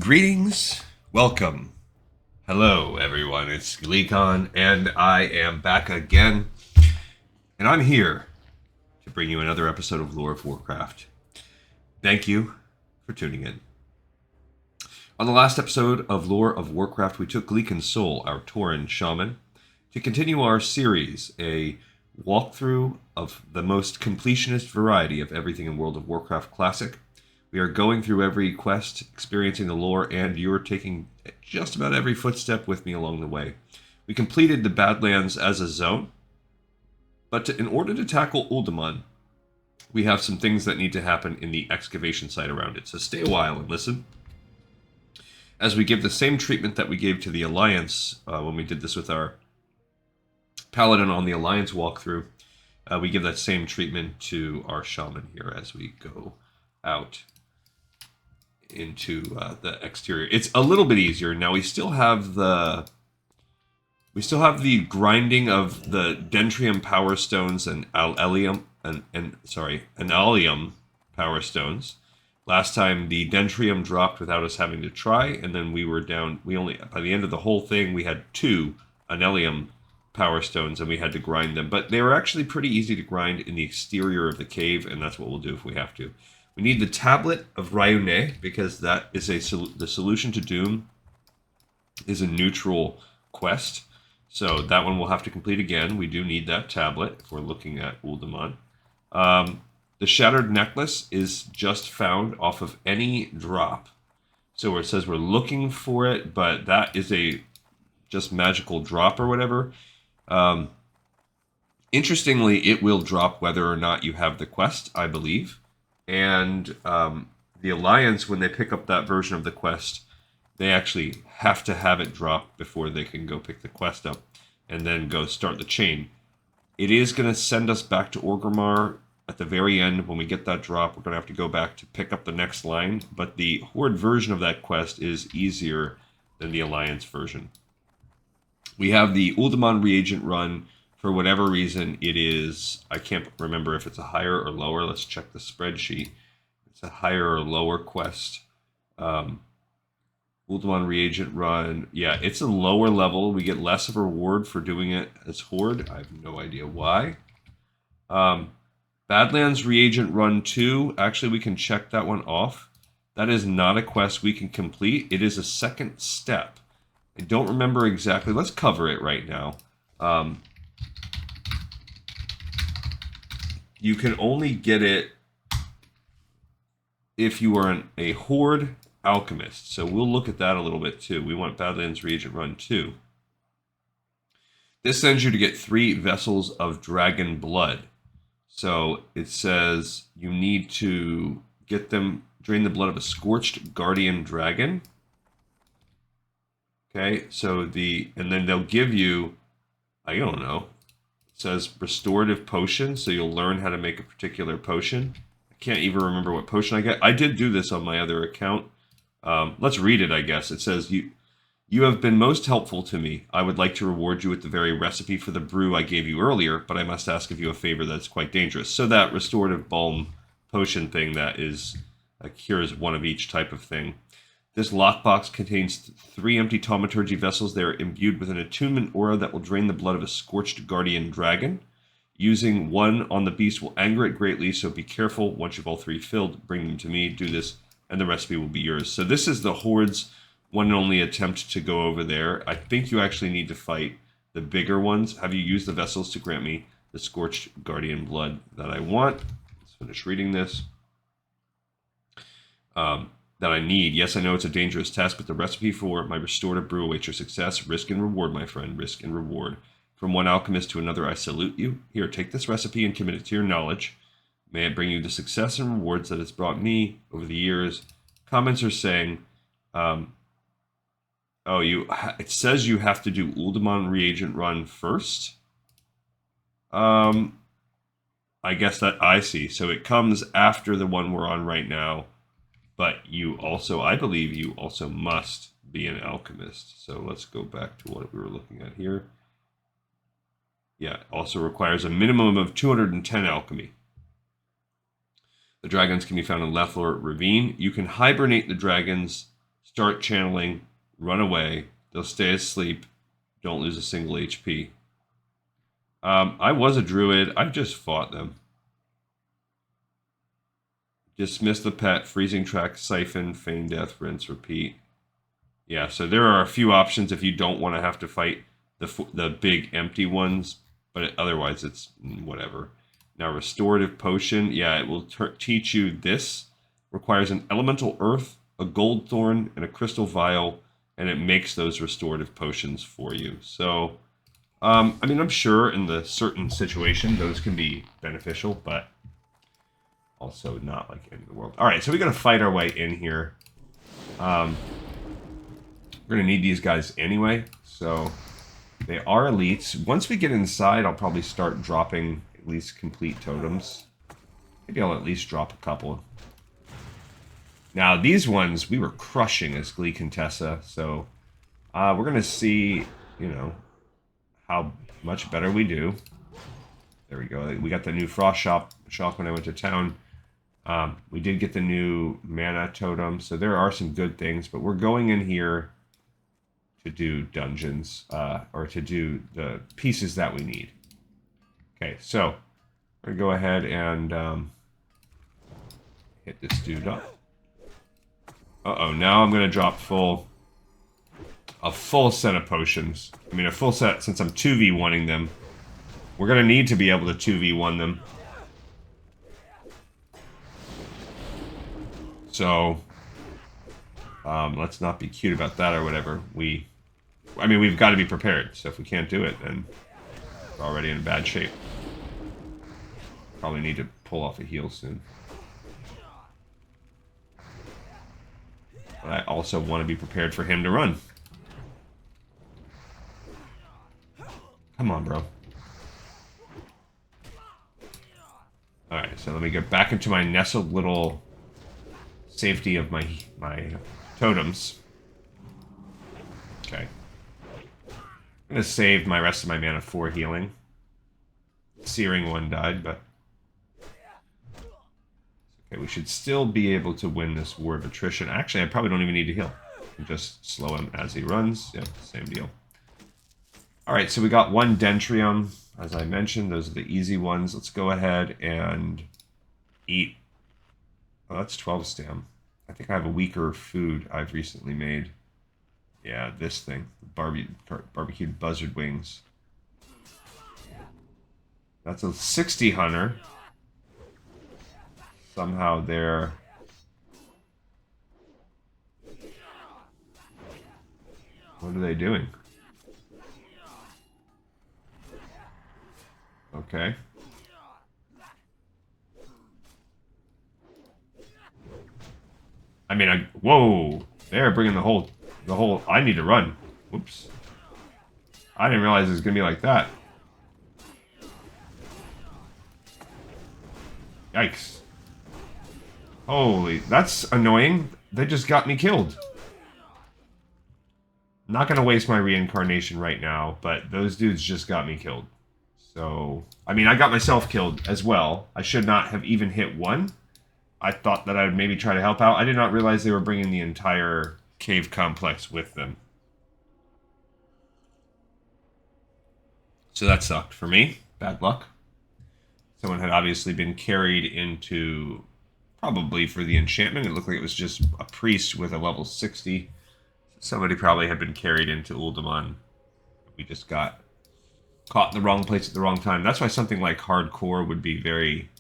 Greetings, welcome, hello everyone, it's Gleekon, and I am back again, and I'm here to bring you another episode of Lore of Warcraft. Thank you for tuning in. On the last episode of Lore of Warcraft, we took Gleekon's soul, our Tauren shaman, to continue our series, a walkthrough of the most completionist variety of everything in World of Warcraft Classic. We are going through every quest, experiencing the lore, and you're taking just about every footstep with me along the way. We completed the Badlands as a zone, but in order to tackle Uldaman, we have some things that need to happen in the excavation site around it. So stay a while and listen, as we give the same treatment that we gave to the Alliance when we did this with our Paladin on the Alliance walkthrough. We give that same treatment to our Shaman here as we go out into the exterior. It's a little bit easier now. We still have the grinding of the Dentrium Power Stones and Allium Power Stones. Last time the Dentrium dropped without us having to try, and then we were down. We only, by the end of the whole thing, we had 2 Anelium Power Stones, and we had to grind them. But they were actually pretty easy to grind in the exterior of the cave, and that's what we'll do if we have to. We need the Tablet of Ryune, because that is the solution to Doom is a neutral quest. So that one we'll have to complete again. We do need that tablet if we're looking at Uldaman. The Shattered Necklace is just found off of any drop. So where it says we're looking for it, but that is a just magical drop or whatever. Interestingly, it will drop whether or not you have the quest, I believe. And the Alliance, when they pick up that version of the quest, they actually have to have it drop before they can go pick the quest up and then go start the chain. It is going to send us back to Orgrimmar at the very end. When we get that drop, we're going to have to go back to pick up the next line. But the Horde version of that quest is easier than the Alliance version. We have the Uldaman Reagent Run. For whatever reason, it is, I can't remember if it's a higher or lower. Let's check the spreadsheet. It's a higher or lower quest. Uldaman Reagent Run. Yeah, it's a lower level. We get less of a reward for doing it as Horde. I have no idea why. Badlands Reagent Run 2. Actually, we can check that one off. That is not a quest we can complete. It is a second step. I don't remember exactly. Let's cover it right now. You can only get it if you are a Horde Alchemist. So we'll look at that a little bit too. We want Badlands Reagent Run 2. This sends you to get 3 vessels of dragon blood. So it says you need to get them, drain the blood of a scorched guardian dragon. Okay, so and then they'll give you, I don't know, it says restorative potion, so you'll learn how to make a particular potion. I can't even remember what potion I get. I did do this on my other account. Let's read it, I guess. It says, You have been most helpful to me. I would like to reward you with the very recipe for the brew I gave you earlier, but I must ask of you a favor that's quite dangerous. So that restorative balm potion thing that is cures one of each type of thing. This lockbox contains 3 empty thaumaturgy vessels. They are imbued with an attunement aura that will drain the blood of a scorched guardian dragon. Using one on the beast will anger it greatly, so be careful. Once you've all 3 filled, bring them to me. Do this, and the recipe will be yours. So this is the Horde's one and only attempt to go over there. I think you actually need to fight the bigger ones. Have you used the vessels to grant me the scorched guardian blood that I want? Let's finish reading this. That I need. Yes, I know it's a dangerous task, but the recipe for my restorative brew awaits your success. Risk and reward, my friend. Risk and reward. From one alchemist to another, I salute you. Here, take this recipe and commit it to your knowledge. May it bring you the success and rewards that it's brought me over the years. Comments are saying, it says you have to do Uldaman Reagent Run first. I guess that I see. So it comes after the one we're on right now. But you also, I believe you also must be an alchemist. So let's go back to what we were looking at here. Yeah, it also requires a minimum of 210 alchemy. The dragons can be found in Leflore Ravine. You can hibernate the dragons start channeling, run away. They'll stay asleep. Don't lose a single HP. I was a druid. I just fought them. Dismiss the pet, freezing track, siphon, feign death, rinse, repeat. Yeah, so there are a few options if you don't want to have to fight the big empty ones, but otherwise it's whatever. Now, restorative potion, yeah, it will teach you this. Requires an elemental earth, a gold thorn, and a crystal vial, and it makes those restorative potions for you. So, I mean, I'm sure in the certain situation those can be beneficial, but also not like end of the world. All right, so we're gonna fight our way in here. We're gonna need these guys anyway, so they are elites. Once we get inside, I'll probably start dropping at least complete totems. Maybe I'll at least drop a couple. Now, these ones we were crushing as Glee Contessa, so we're going to see, you know, how much better we do. There we go. We got the new Frost Shock when I went to town. We did get the new Mana Totem, so there are some good things, but we're going in here to do dungeons, or to do the pieces that we need. Okay, so we're going to go ahead and hit this dude up. Uh-oh, now I'm going to drop a full set of potions. I mean, a full set, since I'm 2v1ing them. We're going to need to be able to 2v1 them. So, let's not be cute about that or whatever. I mean, we've got to be prepared. So if we can't do it, then we're already in bad shape. Probably need to pull off a heal soon. But I also want to be prepared for him to run. Come on, bro. Alright, so let me get back into my nestled little safety of my totems. Okay. I'm going to save my rest of my mana for healing. Searing one died, but... Okay, we should still be able to win this war of attrition. Actually, I probably don't even need to heal. Just slow him as he runs. Yep, same deal. Alright, so we got one Dentrium. As I mentioned, those are the easy ones. Let's go ahead and eat. Oh, that's 12 stam. I think I have a weaker food I've recently made. Yeah, this thing. Barbecued buzzard wings. That's a 60 hunter. Somehow they're... What are they doing? Okay. I mean, whoa! They're bringing the whole. I need to run. Whoops. I didn't realize it was gonna be like that. Yikes! Holy, that's annoying. They just got me killed. Not gonna waste my reincarnation right now, but those dudes just got me killed. So, I mean, I got myself killed as well. I should not have even hit one. I thought that I would maybe try to help out. I did not realize they were bringing the entire cave complex with them. So that sucked for me. Bad luck. Someone had obviously been carried into, probably for the enchantment. It looked like it was just a priest with a level 60. Somebody probably had been carried into Uldaman. We just got caught in the wrong place at the wrong time. That's why something like hardcore would be very...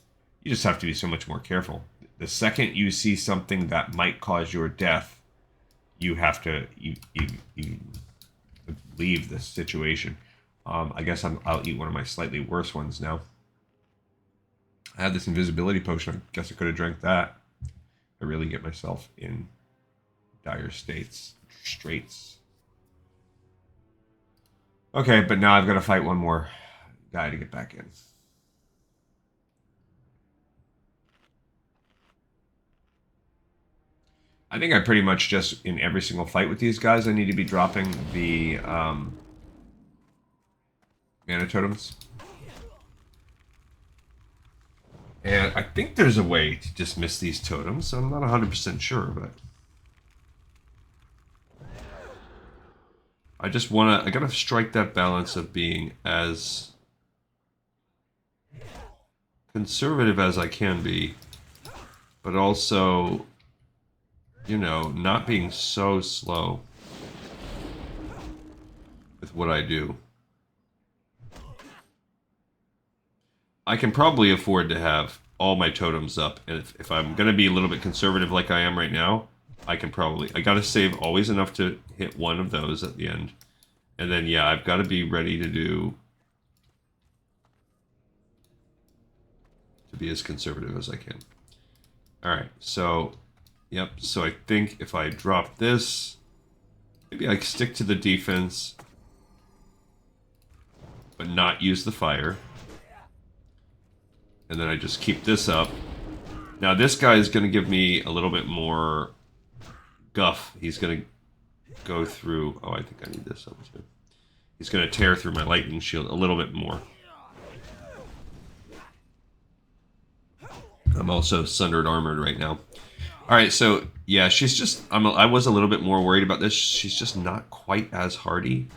You just have to be so much more careful. The second you see something that might cause your death, you have to you leave the situation. I guess I'll eat one of my slightly worse ones now. I had this invisibility potion. I guess I could have drank that. I really get myself in dire straits. Okay, but now I've got to fight one more guy to get back in. I think I pretty much just, in every single fight with these guys, I need to be dropping the mana totems. And I think there's a way to dismiss these totems. I'm not 100% sure, but... I just want to... I gotta strike that balance of being as conservative as I can be, but also, you know, not being so slow with what I do. I can probably afford to have all my totems up, and if I'm going to be a little bit conservative like I am right now, I can probably... I got to save always enough to hit one of those at the end. And then, yeah, I've got to be ready to do... to be as conservative as I can. Alright, so... Yep, so I think if I drop this... Maybe I stick to the defense, but not use the fire. And then I just keep this up. Now this guy is going to give me a little bit more guff. He's going to go through... Oh, I think I need this up too. He's going to tear through my lightning shield a little bit more. I'm also sundered armored right now. Alright, so yeah, she's just... I was a little bit more worried about this. She's just not quite as hardy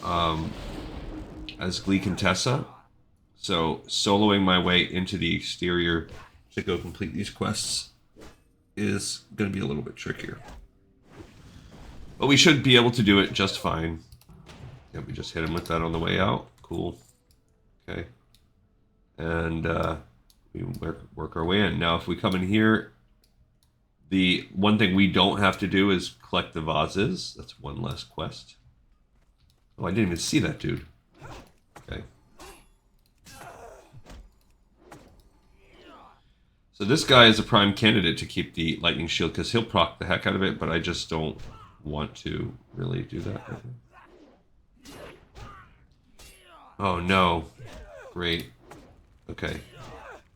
as Glee Contessa. So, soloing my way into the exterior to go complete these quests is going to be a little bit trickier. But we should be able to do it just fine. Yeah, we just hit him with that on the way out. Cool. Okay. And we work our way in. Now, if we come in here, the one thing we don't have to do is collect the vases. That's one less quest. Oh, I didn't even see that dude. Okay. So this guy is a prime candidate to keep the lightning shield because he'll proc the heck out of it, but I just don't want to really do that. Oh no. Great. Okay.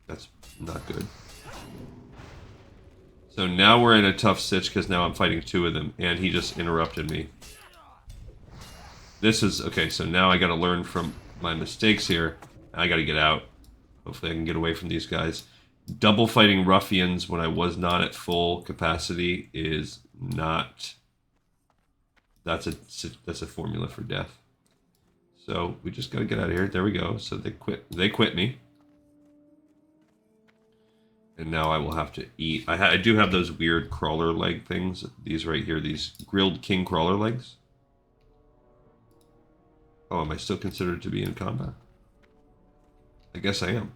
That's not good. So now we're in a tough stitch because now I'm fighting two of them and he just interrupted me. This is... Okay, so now I gotta learn from my mistakes here. I gotta get out. Hopefully I can get away from these guys. Double fighting ruffians when I was not at full capacity is not... That's a formula for death. So we just gotta get out of here. There we go. So they quit me. And now I will have to eat. I do have those weird crawler leg things. These right here, these grilled king crawler legs. Oh, am I still considered to be in combat? I guess I am.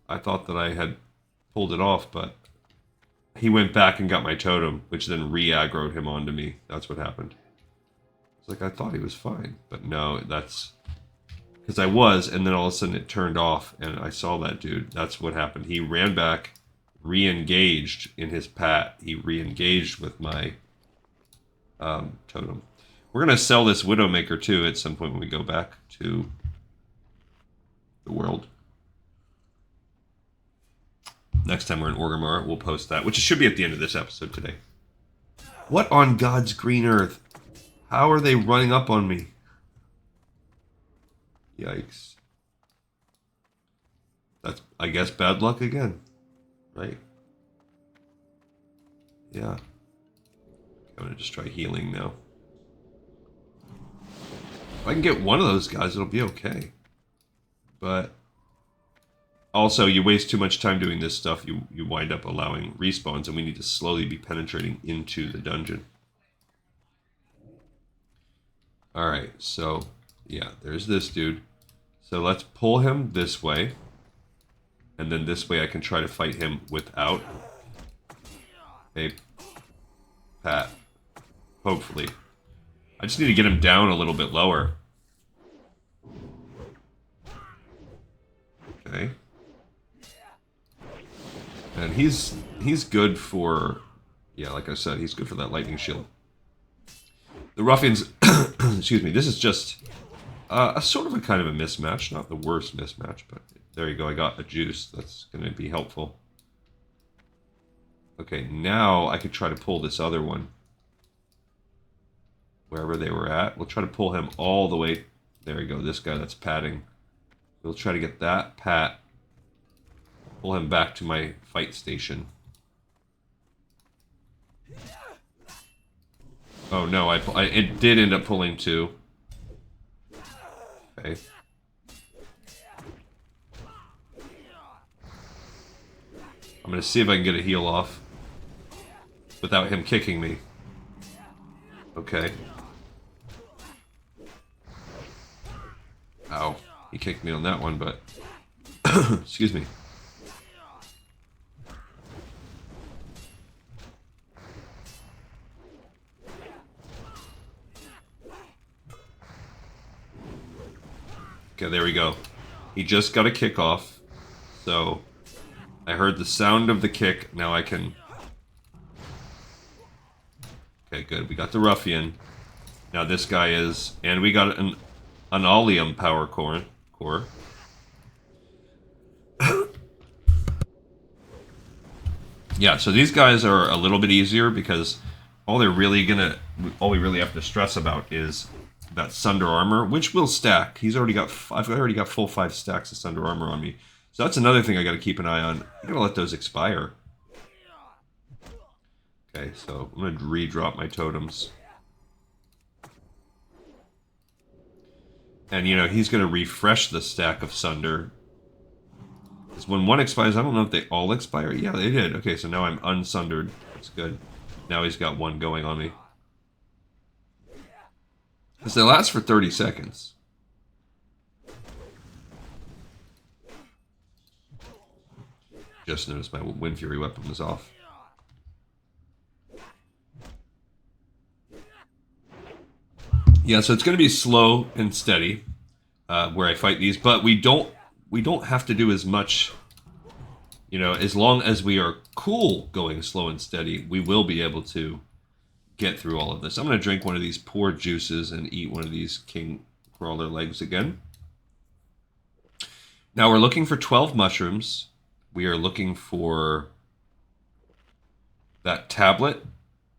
I thought that I had pulled it off, but he went back and got my totem, which then re-aggroed him onto me. That's what happened. It's like, I thought he was fine, but no, that's... Because I was, and then all of a sudden it turned off, and I saw that dude. That's what happened. He ran back, re-engaged in his pat. He re-engaged with my totem. We're going to sell this Widowmaker, too, at some point when we go back to the world. Next time we're in Orgrimmar, we'll post that, which should be at the end of this episode today. What on God's green earth? How are they running up on me? Yikes. That's, I guess, bad luck again. Right? Yeah. I'm gonna just try healing now. If I can get one of those guys, it'll be okay. But... Also, you waste too much time doing this stuff, you wind up allowing respawns, and we need to slowly be penetrating into the dungeon. Alright, so, yeah, there's this dude. So let's pull him this way. And then this way I can try to fight him without a pat. Hopefully. I just need to get him down a little bit lower. Okay. And he's good for... Yeah, like I said, he's good for that lightning shield. The ruffians... excuse me, this is just... a sort of a kind of a mismatch. Not the worst mismatch, but there you go. I got a juice. That's going to be helpful. Okay, now I could try to pull this other one. Wherever they were at. We'll try to pull him all the way... There you go, this guy that's patting. We'll try to get that pat. Pull him back to my fight station. Oh no, it did end up pulling 2. Okay. I'm gonna see if I can get a heal off without him kicking me. Okay. Ow. He kicked me on that one, but... Excuse me. Okay, there we go. He just got a kick off. So, I heard the sound of the kick. Now I can... Okay, good. We got the ruffian. Now this guy is... And we got an Oleum power core. Yeah, so these guys are a little bit easier because all we really have to stress about is that Sunder armor, which will stack. I've already got full 5 stacks of Sunder armor on me. So that's another thing I got to keep an eye on. I'm going to let those expire. Okay, so I'm going to re-drop my totems. And, you know, he's going to refresh the stack of Sunder. Because when one expires, I don't know if they all expire. Yeah, they did. Okay, so now I'm unsundered. That's good. Now he's got one going on me. Because they last for 30 seconds. Just noticed my Wind Fury weapon was off. Yeah, so it's going to be slow and steady where I fight these, but we don't have to do as much. You know, as long as we are cool going slow and steady, we will be able to get through all of this. I'm going to drink one of these poor juices and eat one of these king crawler legs again. Now we're looking for 12 mushrooms. We are looking for that tablet,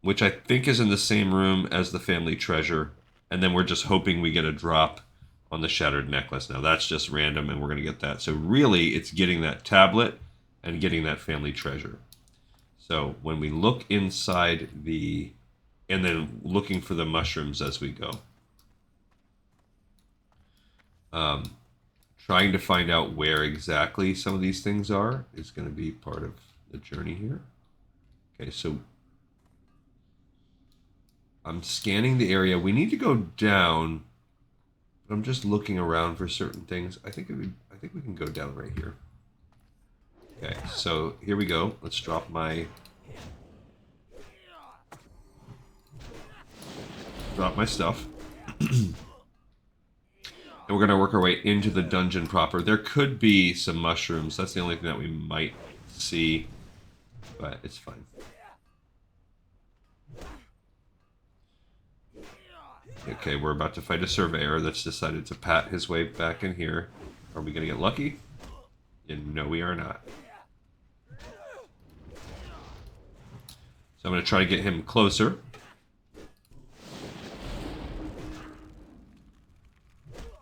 which I think is in the same room as the family treasure. And then we're just hoping we get a drop on the shattered necklace. Now that's just random and we're going to get that. So really it's getting that tablet and getting that family treasure. So when we look inside and then looking for the mushrooms as we go. Trying to find out where exactly some of these things are is going to be part of the journey here. Okay, so I'm scanning the area. We need to go down. But I'm just looking around for certain things. I think we can go down right here. Okay, so here we go. Let's drop my stuff. And we're going to work our way into the dungeon proper. There could be some mushrooms. That's the only thing that we might see. But it's fine. Okay, we're about to fight a surveyor that's decided to pat his way back in here. Are we going to get lucky? And no, we are not. So I'm going to try to get him closer.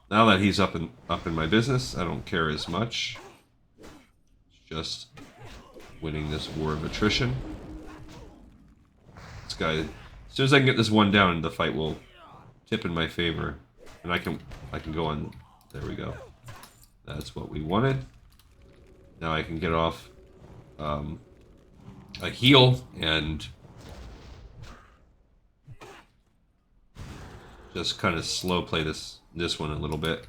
Now that he's up in my business, I don't care as much. It's just winning this war of attrition. This guy, as soon as I can get this one down, the fight will tip in my favor, and I can go on. There we go. That's what we wanted. Now I can get off a heal and just kind of slow play this one a little bit.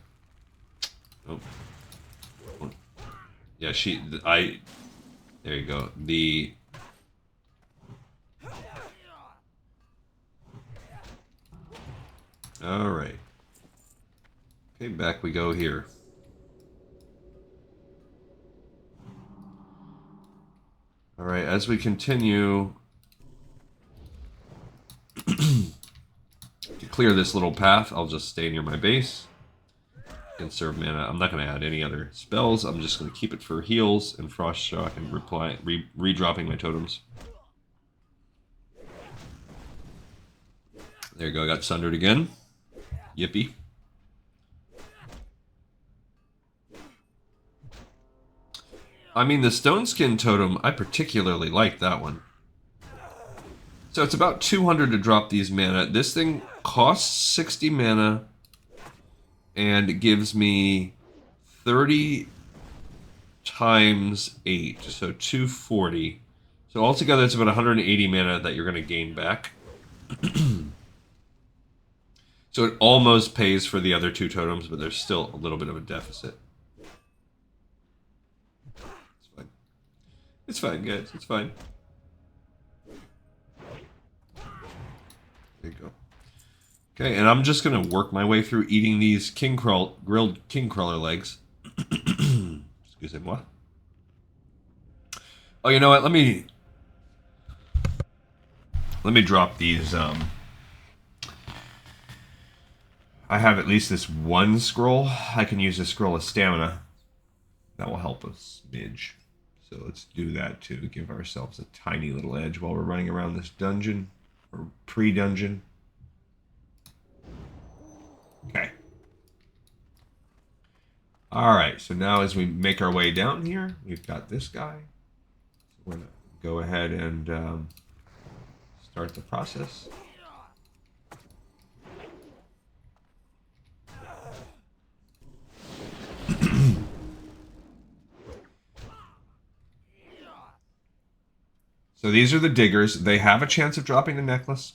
Oh. Yeah, there you go. All right. Okay, back we go here. All right, as we continue to clear this little path, I'll just stay near my base. Conserve mana. I'm not going to add any other spells. I'm just going to keep it for heals and frost shock and re-dropping my totems. There you go. I got sundered again. Yippee. I mean, the stone skin totem, I particularly like that one. So it's about 200 to drop these mana. This thing costs 60 mana, and it gives me 30 times 8, so 240. So altogether it's about 180 mana that you're going to gain back. So it almost pays for the other two totems, but there's still a little bit of a deficit. It's fine. It's fine, guys. It's fine. There you go. Okay, and I'm just going to work my way through eating these grilled king crawler legs. Excuse me, what? Oh, you know what? Let me drop these. I have at least this one scroll. I can use this scroll of stamina. That will help us midge. So let's do that to give ourselves a tiny little edge while we're running around this dungeon, or pre-dungeon. Okay. Alright, so now as we make our way down here, we've got this guy. So we're going to go ahead and start the process. So these are the diggers. They have a chance of dropping the necklace.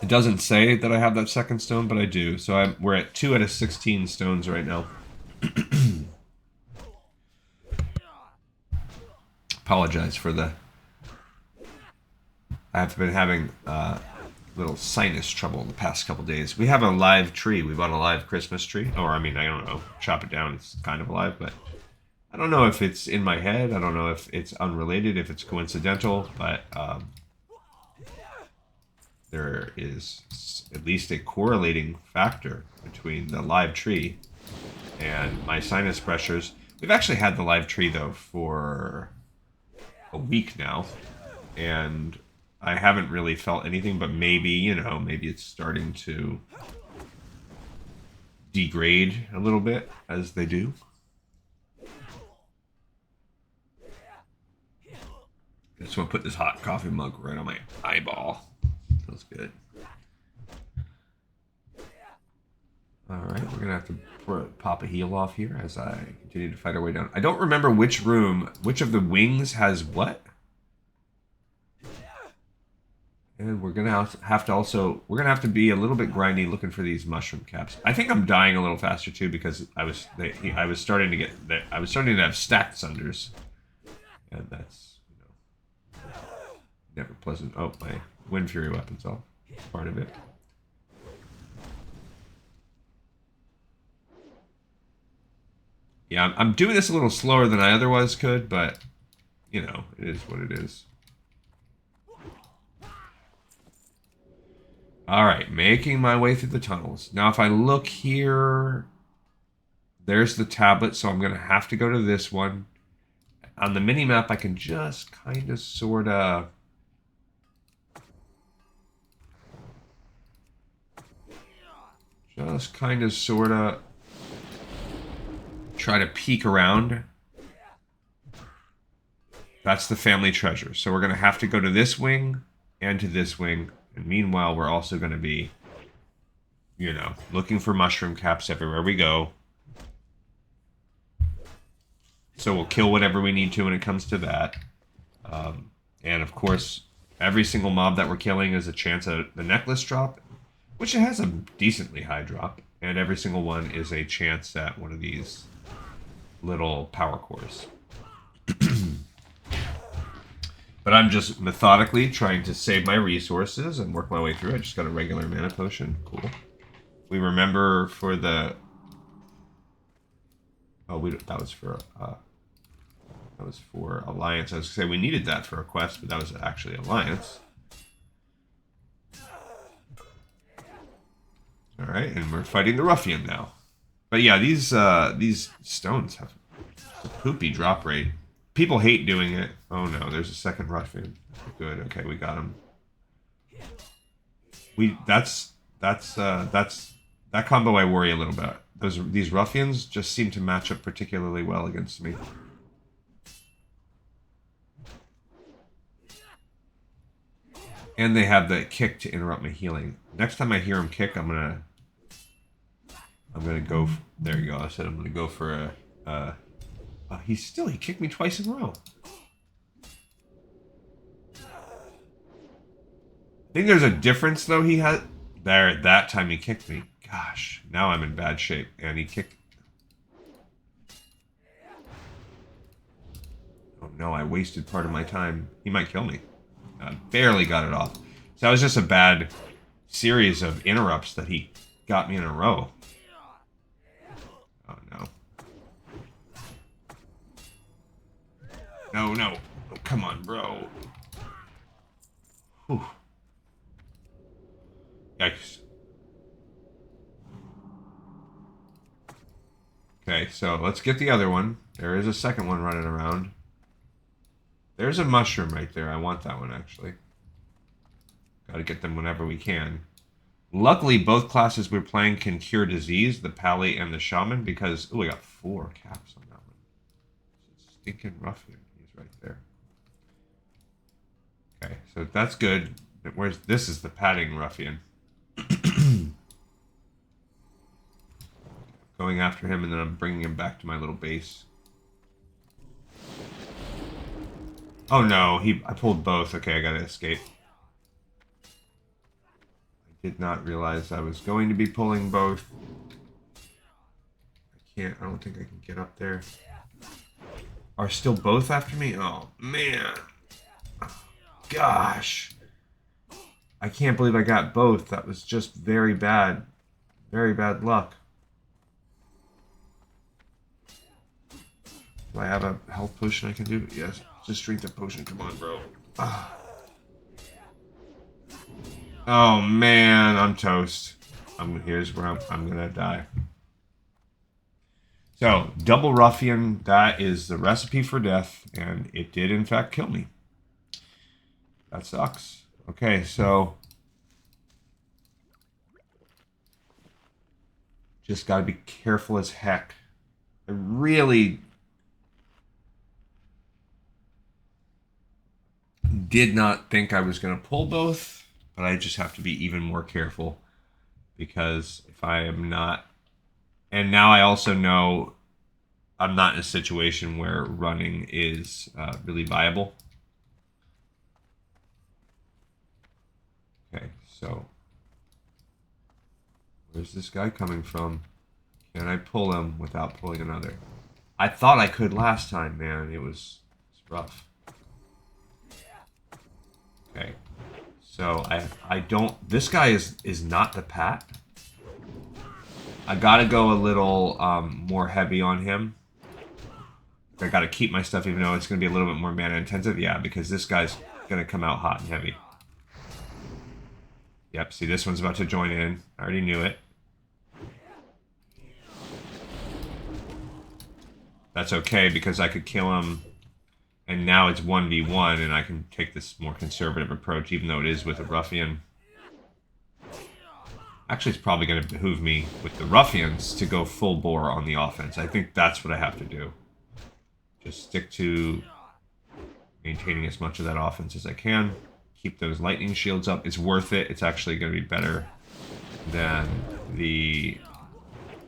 It doesn't say that I have that second stone, but I do. So we're at 2 out of 16 stones right now. Apologize for the... I've been having little sinus trouble in the past couple days. We have a live tree. We bought a live Christmas tree. Or, I mean, I don't know. Chop it down. It's kind of alive, but... I don't know if it's in my head. I don't know if it's unrelated, if it's coincidental, but there is at least a correlating factor between the live tree and my sinus pressures. We've actually had the live tree, though, for a week now, and I haven't really felt anything, but maybe, you know, maybe it's starting to degrade a little bit, as they do. I just want to put this hot coffee mug right on my eyeball. Feels good. Alright, we're going to have to pop a heal off here as I continue to fight our way down. I don't remember which room, which of the wings has what. And we're going to have to also, we're going to have to be a little bit grindy looking for these mushroom caps. I think I'm dying a little faster too because I was starting to have stacked sunders. And that's never pleasant. Oh, my Wind Fury weapon's off. Part of it. Yeah, I'm doing this a little slower than I otherwise could, but, you know, it is what it is. Alright, making my way through the tunnels. Now, if I look here, there's the tablet, so I'm going to have to go to this one. On the mini-map, I can just kind of, sort of... Just kind of, sort of try to peek around. That's the family treasure. So we're going to have to go to this wing and to this wing. And meanwhile, we're also going to be, you know, looking for mushroom caps everywhere we go. So we'll kill whatever we need to when it comes to that. And of course, every single mob that we're killing is a chance at the necklace drop, which it has a decently high drop, and every single one is a chance at one of these little power cores. But I'm just methodically trying to save my resources and work my way through. I just got a regular mana potion. Cool. We remember for the... Oh, that was for Alliance. I was going to say we needed that for a quest, but that was actually Alliance. All right, and we're fighting the ruffian now. But yeah, these stones have a poopy drop rate. People hate doing it. Oh no, there's a second ruffian. Good. Okay, we got him. That combo I worry a little bit. These ruffians just seem to match up particularly well against me. And they have the kick to interrupt my healing. Next time I hear him kick, I'm gonna go. There you go. I said I'm gonna go for a. He kicked me twice in a row. I think there's a difference though. He had there that time he kicked me. Gosh, now I'm in bad shape. And he kicked. Oh no, I wasted part of my time. He might kill me. I barely got it off. So that was just a bad series of interrupts that he got me in a row. Oh no. No. Oh, come on, bro. Whew. Yikes. Okay, so let's get the other one. There is a second one running around. There's a mushroom right there. I want that one, actually. Gotta get them whenever we can. Luckily, both classes we're playing can cure disease, the Pally and the Shaman, because... Oh, I got 4 caps on that one. Stinking ruffian. He's right there. Okay, so that's good. Where's... This is the padding ruffian. Going after him, and then I'm bringing him back to my little base. Oh no, I pulled both. Okay, I gotta escape. I did not realize I was going to be pulling both. I don't think I can get up there. Are still both after me? Oh, man. Gosh. I can't believe I got both. That was just very bad. Very bad luck. Do I have a health potion I can do? Yes. Just drink the potion. Come on, bro. Oh, man. I'm toast. Here's where I'm going to die. So, double ruffian. That is the recipe for death. And it did, in fact, kill me. That sucks. Okay, so... Just got to be careful as heck. I really... did not think I was going to pull both, but I just have to be even more careful, because if I am not, and now I also know I'm not in a situation where running is really viable. Okay, so where's this guy coming from? Can I pull him without pulling another? I thought I could last time, man. It's rough. Okay, so I don't... This guy is not the Pat. I gotta go a little more heavy on him. I gotta keep my stuff even though it's gonna be a little bit more mana intensive. Yeah, because this guy's gonna come out hot and heavy. Yep, see, this one's about to join in. I already knew it. That's okay, because I could kill him... And now it's 1v1, and I can take this more conservative approach, even though it is with a ruffian. Actually, it's probably going to behoove me with the ruffians to go full bore on the offense. I think that's what I have to do. Just stick to maintaining as much of that offense as I can. Keep those lightning shields up. It's worth it. It's actually going to be better than the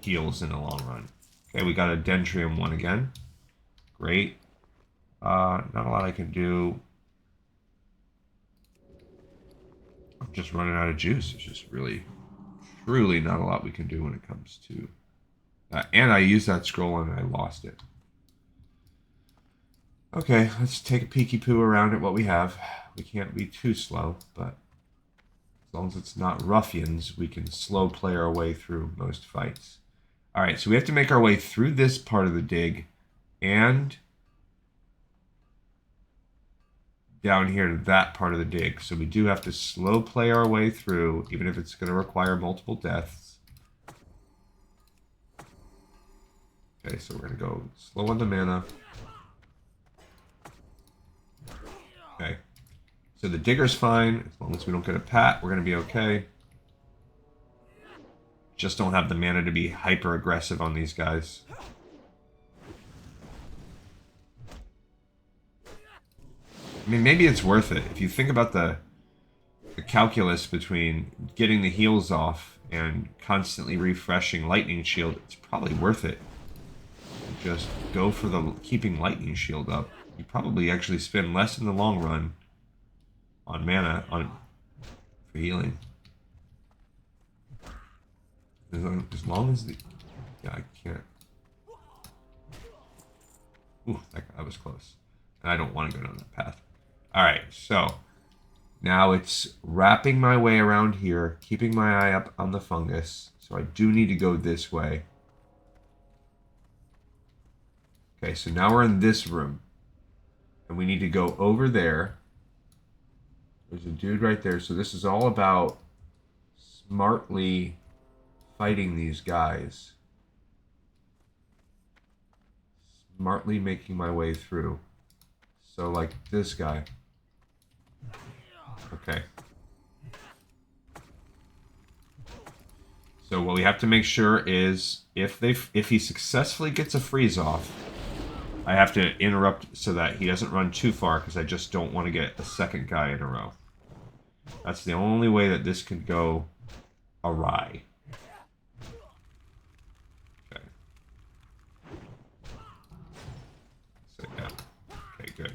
heals in the long run. Okay, we got a Dendrium one again. Great. Not a lot I can do. I'm just running out of juice. It's just really, truly not a lot we can do when it comes to... and I used that scroll and I lost it. Okay, let's take a peeky poo around at what we have. We can't be too slow, but as long as it's not ruffians, we can slow play our way through most fights. Alright, so we have to make our way through this part of the dig and... down here to that part of the dig. So we do have to slow play our way through, even if it's going to require multiple deaths. Okay, so we're going to go slow on the mana. Okay. So the digger's fine. As long as we don't get a pat, we're going to be okay. Just don't have the mana to be hyper aggressive on these guys. I mean, maybe it's worth it. If you think about the the calculus between getting the heals off and constantly refreshing lightning shield, it's probably worth it. Just go for the keeping lightning shield up. You probably actually spend less in the long run on mana for healing. As long as the... Yeah, I can't... Ooh, that was close. And I don't want to go down that path. Alright, so... Now it's wrapping my way around here, keeping my eye up on the fungus. So I do need to go this way. Okay, so now we're in this room. And we need to go over there. There's a dude right there. So this is all about smartly fighting these guys. Smartly making my way through. So like this guy. Okay. So what we have to make sure is if he successfully gets a freeze off, I have to interrupt so that he doesn't run too far because I just don't want to get a second guy in a row. That's the only way that this could go awry. Okay. So yeah. Okay, good.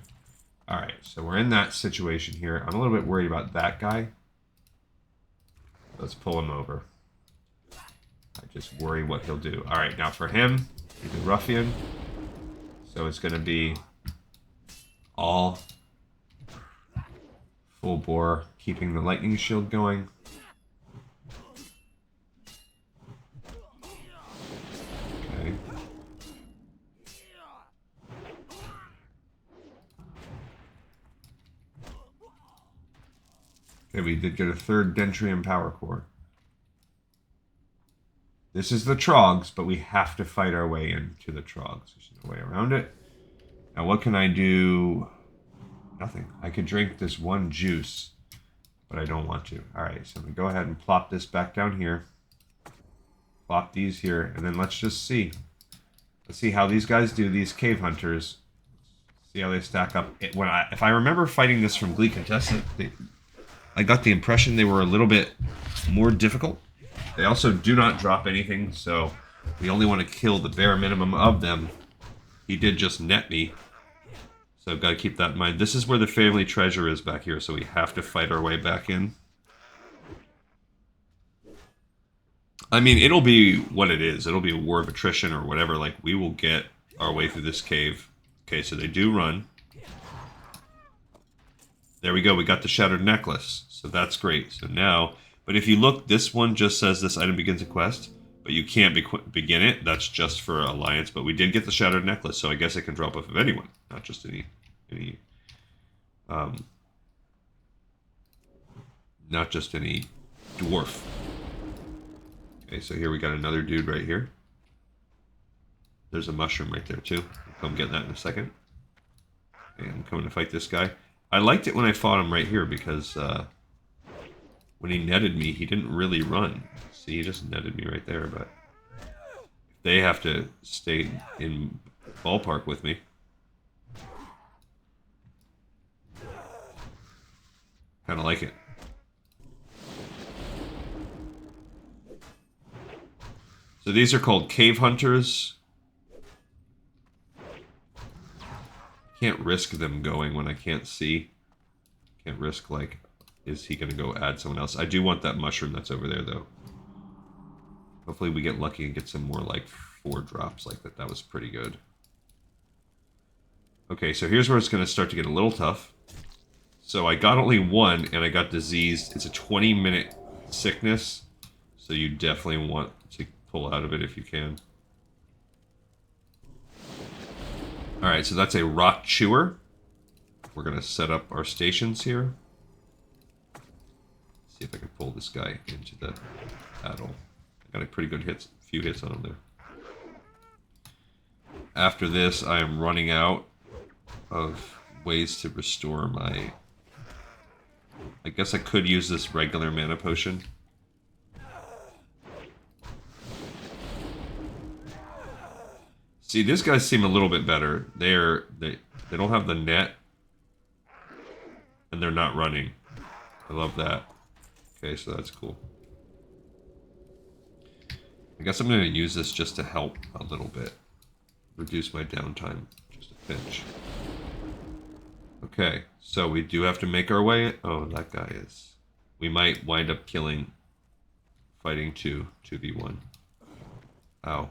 Alright, so we're in that situation here. I'm a little bit worried about that guy. Let's pull him over. I just worry what he'll do. Alright, now for him, he's a ruffian. So it's going to be all full bore, keeping the lightning shield going. Okay. Okay, we did get a third Dentrium power core. This is the Trogs, but we have to fight our way into the Trogs. There's no way around it. Now, what can I do? Nothing. I could drink this one juice, but I don't want to. All right, so I'm going to go ahead and plop this back down here. Plop these here, and then let's just see. Let's see how these guys do, these cave hunters. See how they stack up. If I remember fighting this from Glee Contestant, I got the impression they were a little bit more difficult. They also do not drop anything, so we only want to kill the bare minimum of them. He did just net me, so I've got to keep that in mind. This is where the family treasure is back here, so we have to fight our way back in. I mean, it'll be what it is. It'll be a war of attrition or whatever. Like, we will get our way through this cave. Okay, so they do run. There we go. We got the shattered necklace, so that's great. So now... But if you look, this one just says this item begins a quest, but you can't begin it. That's just for Alliance, but we did get the Shattered Necklace, so I guess it can drop off of anyone, not just any not just any dwarf. Okay, so here we got another dude right here. There's a mushroom right there too. I'll come get that in a second. Okay, I'm coming to fight this guy. I liked it when I fought him right here because when he netted me, he didn't really run. See, he just netted me right there, but they have to stay in ballpark with me. Kind of like it. So these are called cave hunters. Can't risk them going when I can't see. Can't risk, like, is he going to go add someone else? I do want that mushroom that's over there, though. Hopefully we get lucky and get some more, like, 4 drops like that. That was pretty good. Okay, so here's where it's going to start to get a little tough. So I got only 1, and I got diseased. It's a 20-minute sickness, so you definitely want to pull out of it if you can. Alright, so that's a rock chewer. We're going to set up our stations here. See if I can pull this guy into the battle. I got a pretty good few hits on him there. After this, I am running out of ways to restore my... I guess I could use this regular mana potion. See, these guys seem a little bit better. They don't have the net, and they're not running. I love that. Okay, so that's cool. I guess I'm going to use this just to help a little bit. Reduce my downtime. Just a pinch. Okay, so we do have to make our way. Oh, that guy is. We might wind up fighting 2v1. Ow.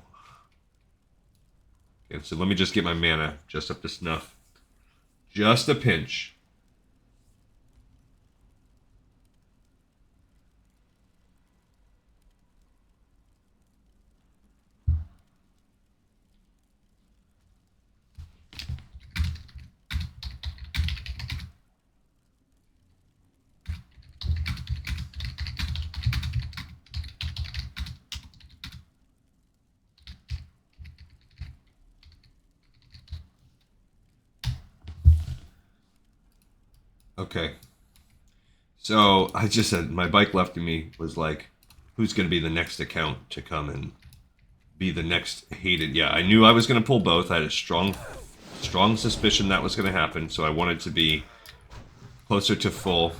Okay, so let me just get my mana just up to snuff. Just a pinch. Okay. So I just said my bike left to me was like, who's going to be the next account to come and be the next hated? Yeah, I knew I was going to pull both. I had a strong suspicion that was going to happen, so I wanted to be closer to full.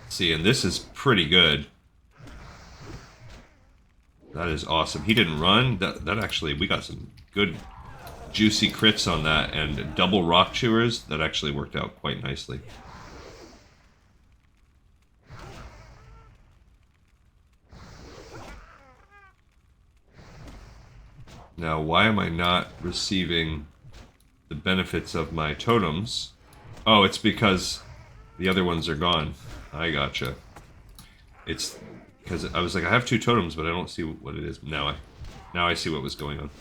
See, and this is pretty good. That is awesome. He didn't run. That actually, we got some good juicy crits on that, and double rock chewers. That actually worked out quite nicely. Now, why am I not receiving the benefits of my totems? Oh, it's because the other ones are gone. I gotcha. It's because I was like, I have 2 totems, but I don't see what it is. Now I see what was going on.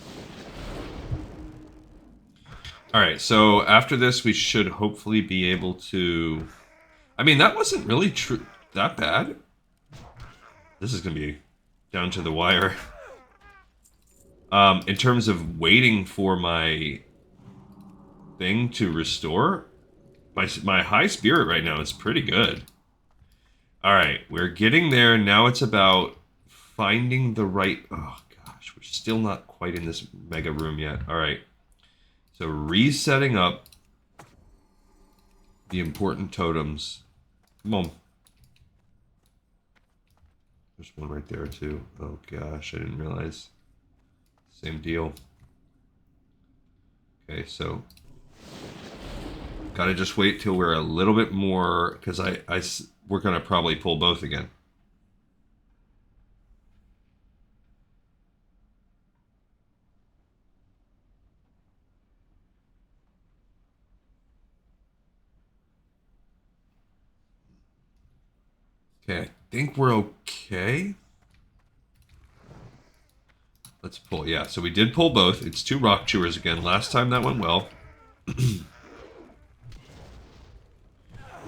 Alright, so after this, we should hopefully be able to... I mean, that wasn't really that bad. This is going to be down to the wire. In terms of waiting for my thing to restore, my high spirit right now is pretty good. Alright, we're getting there. Now it's about finding the right... Oh, gosh, we're still not quite in this mega room yet. Alright. So resetting up the important totems. Come on. There's one right there too. Oh gosh, I didn't realize. Same deal. Okay, so gotta just wait till we're a little bit more, because we're gonna probably pull both again. Okay, I think we're okay. Let's pull. Yeah, so we did pull both. It's 2 rock chewers again. Last time that went well.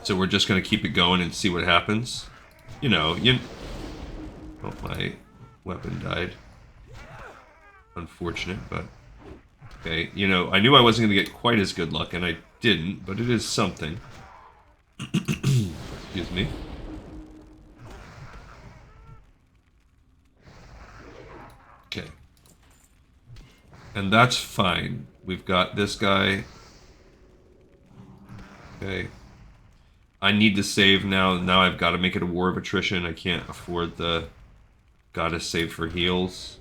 So we're just going to keep it going and see what happens. You know, oh, my weapon died. Unfortunate, but... Okay, you know, I knew I wasn't going to get quite as good luck, and I didn't, but it is something. Excuse me. Okay. And that's fine. We've got this guy. Okay. I need to save now. Now I've got to make it a war of attrition. I can't afford the... Gotta save for heals.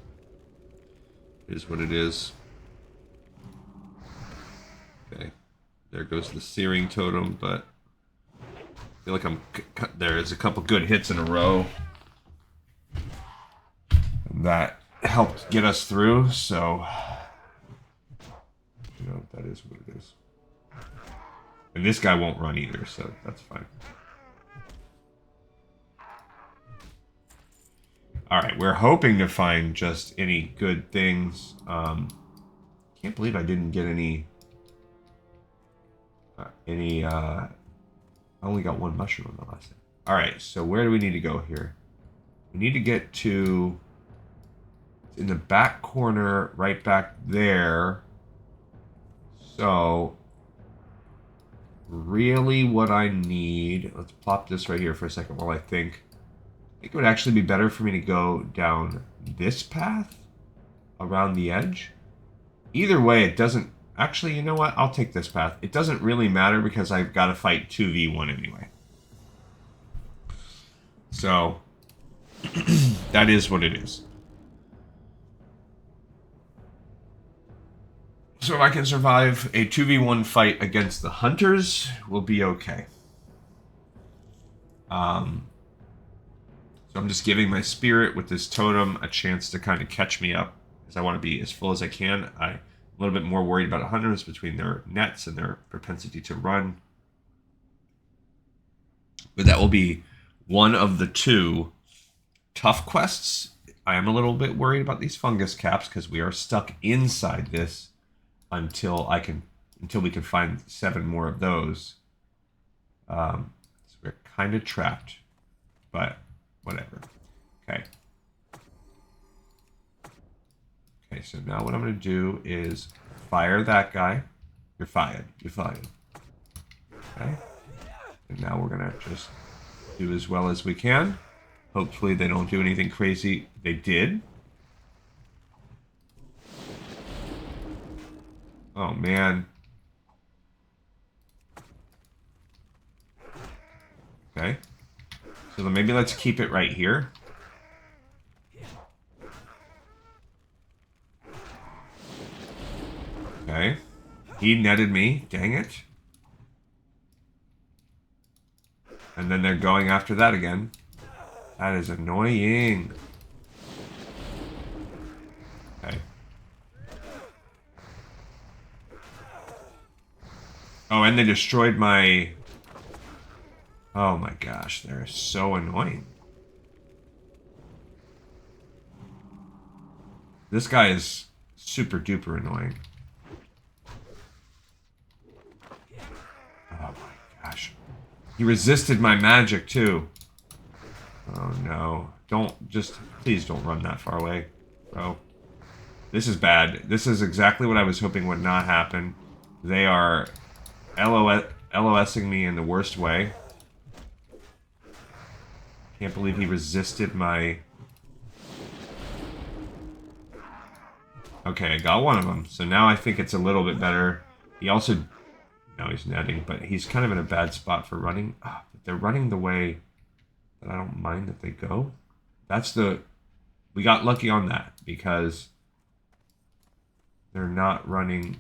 It is what it is. Okay. There goes the searing totem, but... I feel like there's a couple good hits in a row. That helped get us through, so... You know, that is what it is. And this guy won't run either, so that's fine. Alright, we're hoping to find just any good things. Can't believe I didn't get any... I only got 1 mushroom on the last thing. Alright, so where do we need to go here? We need to get to... in the back corner, right back there. So... really what I need... Let's plop this right here for a second while I think. I think it would actually be better for me to go down this path around the edge. Either way, it doesn't Actually, you know what? I'll take this path. It doesn't really matter because I've got to fight 2v1 anyway. So, that is what it is. So if I can survive a 2v1 fight against the hunters, we'll be okay. So I'm just giving my spirit with this totem a chance to kind of catch me up, because I want to be as full as I can. I'm a little bit more worried about hunters between their nets and their propensity to run. But that will be one of the two tough quests. I am a little bit worried about these fungus caps because we are stuck inside this until we can find 7 more of those. So we're kind of trapped, but whatever. Okay. Okay, so now what I'm going to do is fire that guy. You're fired. You're fired. Okay. And now we're going to just do as well as we can. Hopefully they don't do anything crazy. They did. Oh, man. Okay. So then maybe let's keep it right here. Okay. He netted me. Dang it. And then they're going after that again. That is annoying. Okay. Oh, and they destroyed my... Oh my gosh, they're so annoying. This guy is super duper annoying. Oh my gosh. He resisted my magic too. Oh no. Please don't run that far away. Oh. This is bad. This is exactly what I was hoping would not happen. They are LOSing me in the worst way. Can't believe he resisted my... Okay, I got one of them. So now I think it's a little bit better. He also... No, he's netting, but he's kind of in a bad spot for running. Oh, but they're running the way that I don't mind that they go. That's the... We got lucky on that because they're not running...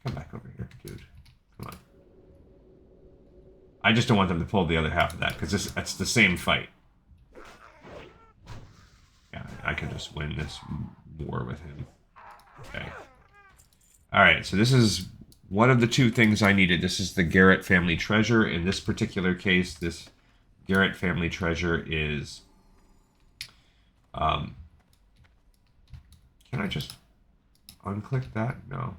Come back over here, dude. Come on. I just don't want them to pull the other half of that, because that's the same fight. Yeah, I can just win this war with him. Okay. Alright, so this is one of the 2 things I needed. This is the Garrett family treasure. In this particular case, this Garrett family treasure is... Can I just unclick that? No.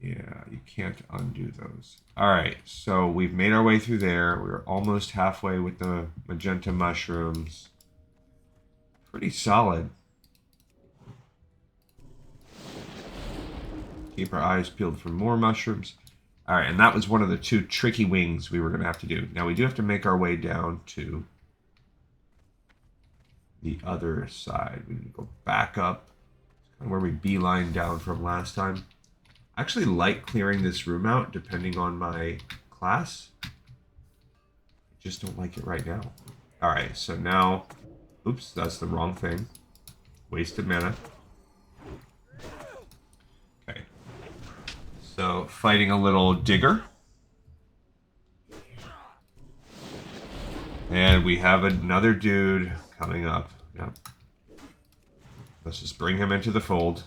Yeah, you can't undo those. Alright, so we've made our way through there. We're almost halfway with the magenta mushrooms. Pretty solid. Keep our eyes peeled for more mushrooms. Alright, and that was one of the 2 tricky wings we were going to have to do. Now we do have to make our way down to the other side. We need to go back up. It's kind of where we beeline down from last time. I actually like clearing this room out depending on my class. I just don't like it right now. Alright, so now... Oops, that's the wrong thing. Wasted mana. Okay. So, fighting a little digger. And we have another dude coming up. Yep. Let's just bring him into the fold.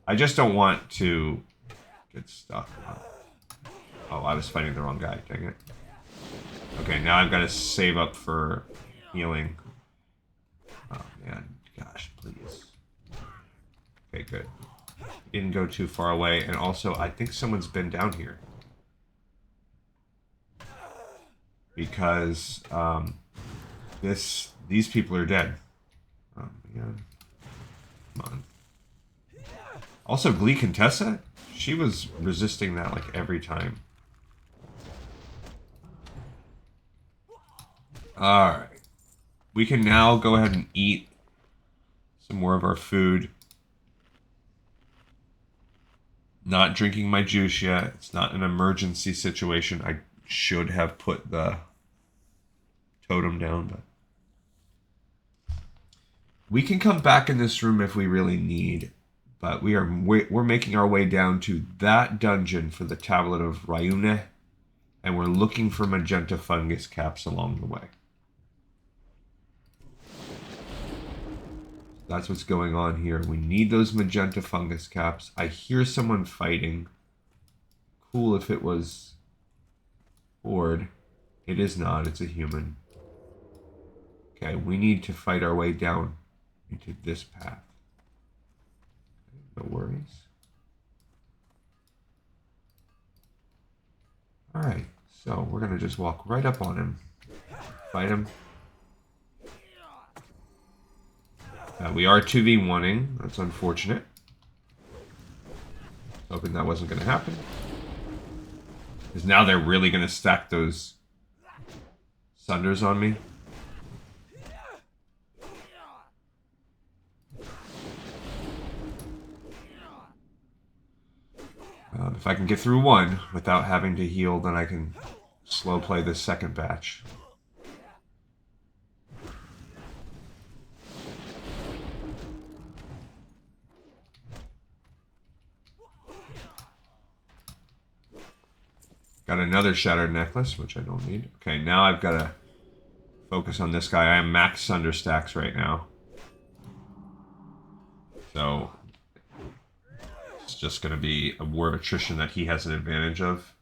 I just don't want to get stuck. Oh, I was fighting the wrong guy. Dang it. Okay, now I've got to save up for healing. Oh, man. Gosh, please. Okay, good. Didn't go too far away. And also, I think someone's been down here. Because these people are dead. Oh, man. Come on. Also, Glee Contessa? She was resisting that like every time. Alright. We can now go ahead and eat some more of our food. Not drinking my juice yet. It's not an emergency situation. I should have put the totem down, but we can come back in this room if we really need. But we're making our way down to that dungeon for the Tablet of Ryune, and we're looking for magenta fungus caps along the way. That's what's going on here. We need those magenta fungus caps. I hear someone fighting. Cool if it was Horde. It is not. It's a human. Okay, we need to fight our way down into this path. No worries. Alright, so we're going to just walk right up on him. Fight him. We are 2v1ing. That's unfortunate. Hoping that wasn't going to happen. Because now they're really going to stack those Sunders on me. If I can get through one without having to heal, then I can slow play this second batch. Got another shattered necklace, which I don't need. Okay, now I've got to focus on this guy. I am max Sunder stacks right now. So it's just going to be a war of attrition that he has an advantage of.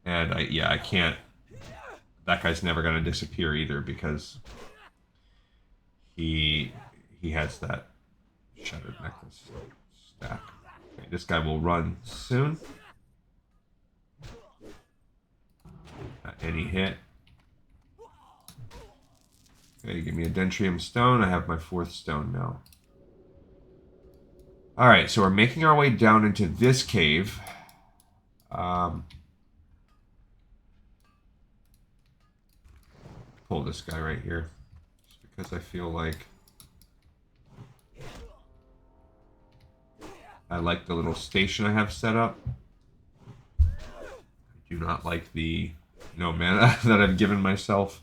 And I can't. That guy's never going to disappear either because he has that shattered necklace stack. Okay, this guy will run soon. Not any hit. Okay, give me a Dentrium stone. I have my 4th stone now. Alright, so we're making our way down into this cave. Pull this guy right here. Just because I feel like I like the little station I have set up. I do not like the no mana that I've given myself.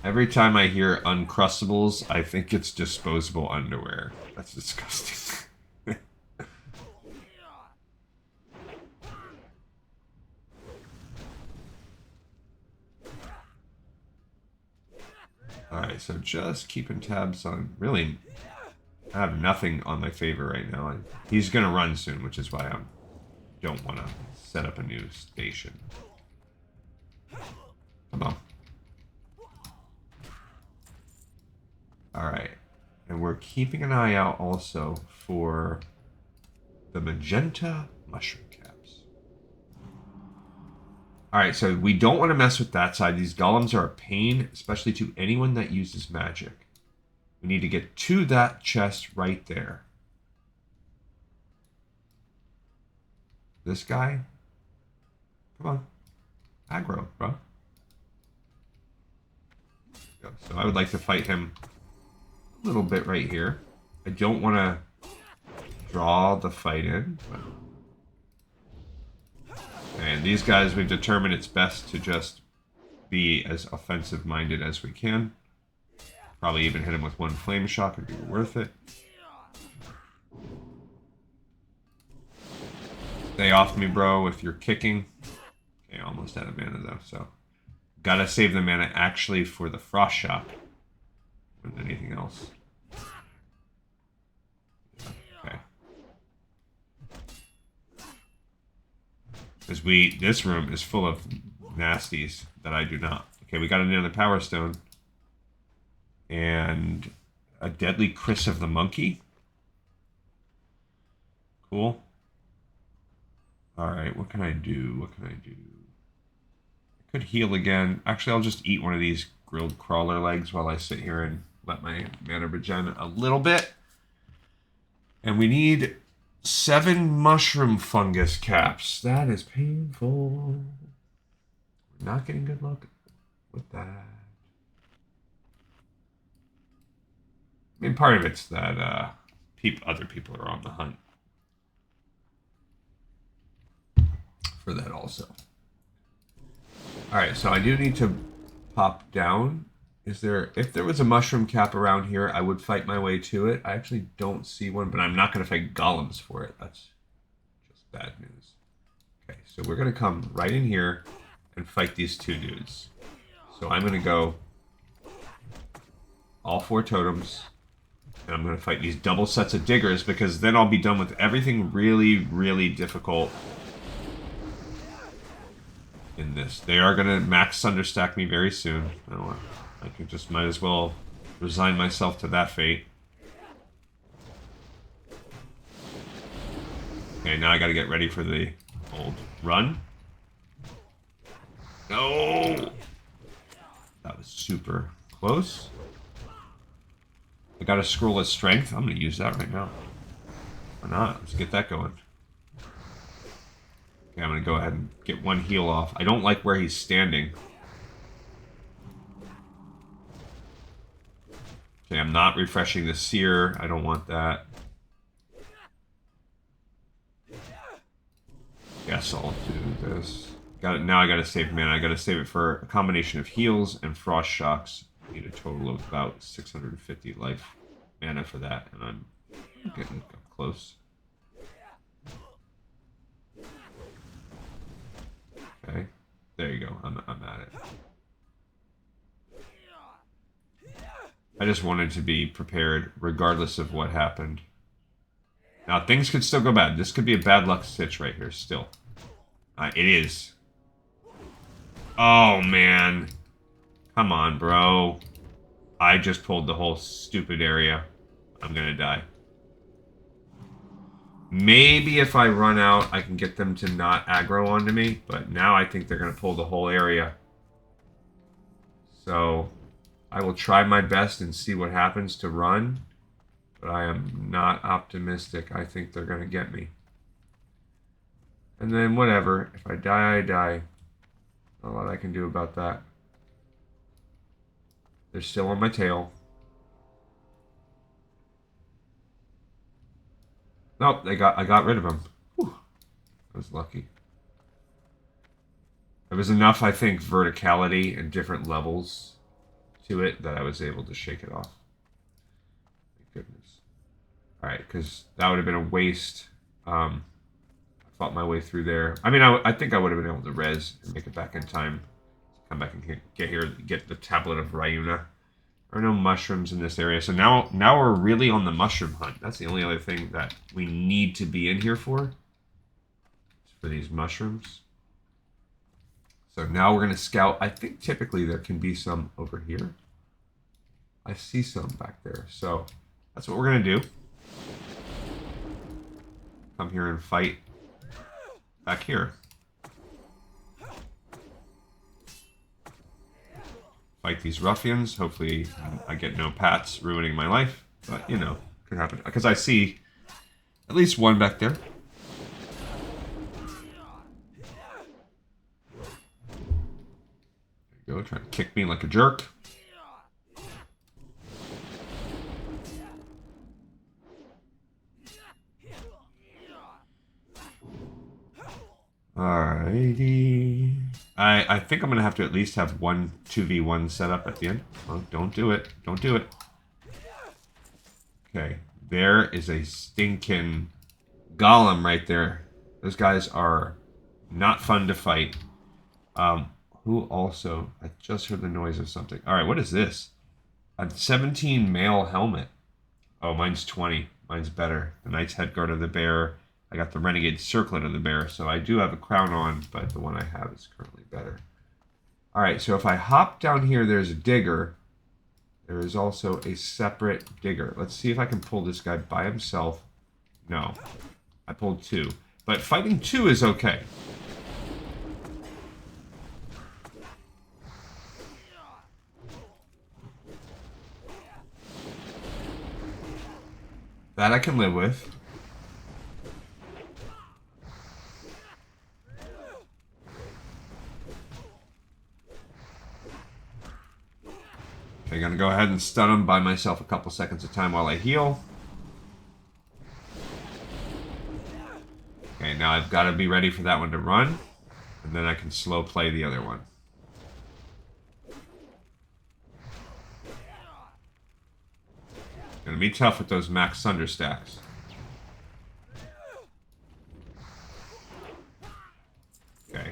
Every time I hear Uncrustables, I think it's disposable underwear. That's disgusting. Alright, so just keeping tabs on... Really, I have nothing on my favor right now. He's going to run soon, which is why I don't want to set up a new station. Come on. Alright, and we're keeping an eye out also for the magenta mushroom caps. Alright, so we don't want to mess with that side. These golems are a pain, especially to anyone that uses magic. We need to get to that chest right there. This guy? Come on. Aggro, bro. So I would like to fight him a little bit right here. I don't want to draw the fight in. But... And these guys, we've determined it's best to just be as offensive-minded as we can. Probably even hit him with 1 flame shock. It'd be worth it. Stay off me, bro, if you're kicking. Okay, almost out of mana, though, so... Gotta save the mana, actually, for the frost shock. More than anything else. Okay. Because this room is full of nasties that I do not. Okay, we got another power stone. And a deadly Chris of the Monkey. Cool. Alright, what can I do? What can I do? I could heal again. Actually, I'll just eat one of these grilled crawler legs while I sit here and let my mana regen a little bit. And we need 7 mushroom fungus caps. That is painful. We're not getting good luck with that. I mean, part of it's that other people are on the hunt for that also. Alright, so I do need to pop down. If there was a mushroom cap around here, I would fight my way to it. I actually don't see one, but I'm not going to fight golems for it. That's just bad news. Okay, so we're going to come right in here and fight these two dudes. So I'm going to go all 4 totems, and I'm going to fight these double sets of diggers, because then I'll be done with everything really, really difficult in this. They are going to max Thunderstack me very soon. I can just might as well resign myself to that fate. Okay, now I got to get ready for the old run. No! That was super close. I got a scroll of strength. I'm going to use that right now. Why not? Let's get that going. Okay, I'm going to go ahead and get one heal off. I don't like where he's standing. Okay, I'm not refreshing the seer. I don't want that. Guess I'll do this. Got it. Now I got to save mana. I got to save it for a combination of heals and frost shocks. I need a total of about 650 life mana for that, and I'm getting up close. Okay, there you go. I'm at it. I just wanted to be prepared regardless of what happened. Now, things could still go bad. This could be a bad luck stitch right here still. It is. Oh, man. Come on, bro. I just pulled the whole stupid area. I'm gonna die. Maybe if I run out, I can get them to not aggro onto me. But now I think they're gonna pull the whole area. So I will try my best and see what happens to run. But I am not optimistic. I think they're going to get me. And then whatever. If I die, I die. Not a lot I can do about that. They're still on my tail. Nope, I got rid of them. Whew. I was lucky. There was enough, I think, verticality and different levels to it that I was able to shake it off. Thank goodness. Alright, because that would have been a waste. I fought my way through there. I mean, I think I would have been able to res and make it back in time. Come back and get here, get the Tablet of Ryuna. There are no mushrooms in this area. So now we're really on the mushroom hunt. That's the only other thing that we need to be in here for these mushrooms. So now we're going to scout. I think typically there can be some over here. I see some back there. So that's what we're going to do. Come here and fight back here. Fight these ruffians. Hopefully I get no pats ruining my life. But, you know, could happen. Because I see at least one back there. There you go, trying to kick me like a jerk. Alrighty. I think I'm going to have to at least have one 2v1 set up at the end. Oh, don't do it. Don't do it. Okay. There is a stinking golem right there. Those guys are not fun to fight. Who also... I just heard the noise of something. Alright, what is this? A 17 male helmet. Oh, mine's 20. Mine's better. The Knight's Headguard of the Bear. I got the Renegade Circlet of the Bear, so I do have a crown on, but the one I have is currently better. Alright, so if I hop down here, there's a digger. There is also a separate digger. Let's see if I can pull this guy by himself. No. I pulled 2. But fighting 2 is okay. That I can live with. Okay, gonna go ahead and stun him, buy myself a couple seconds of time while I heal. Okay, now I've got to be ready for that one to run, and then I can slow play the other one. Gonna be tough with those max thunder stacks. Okay.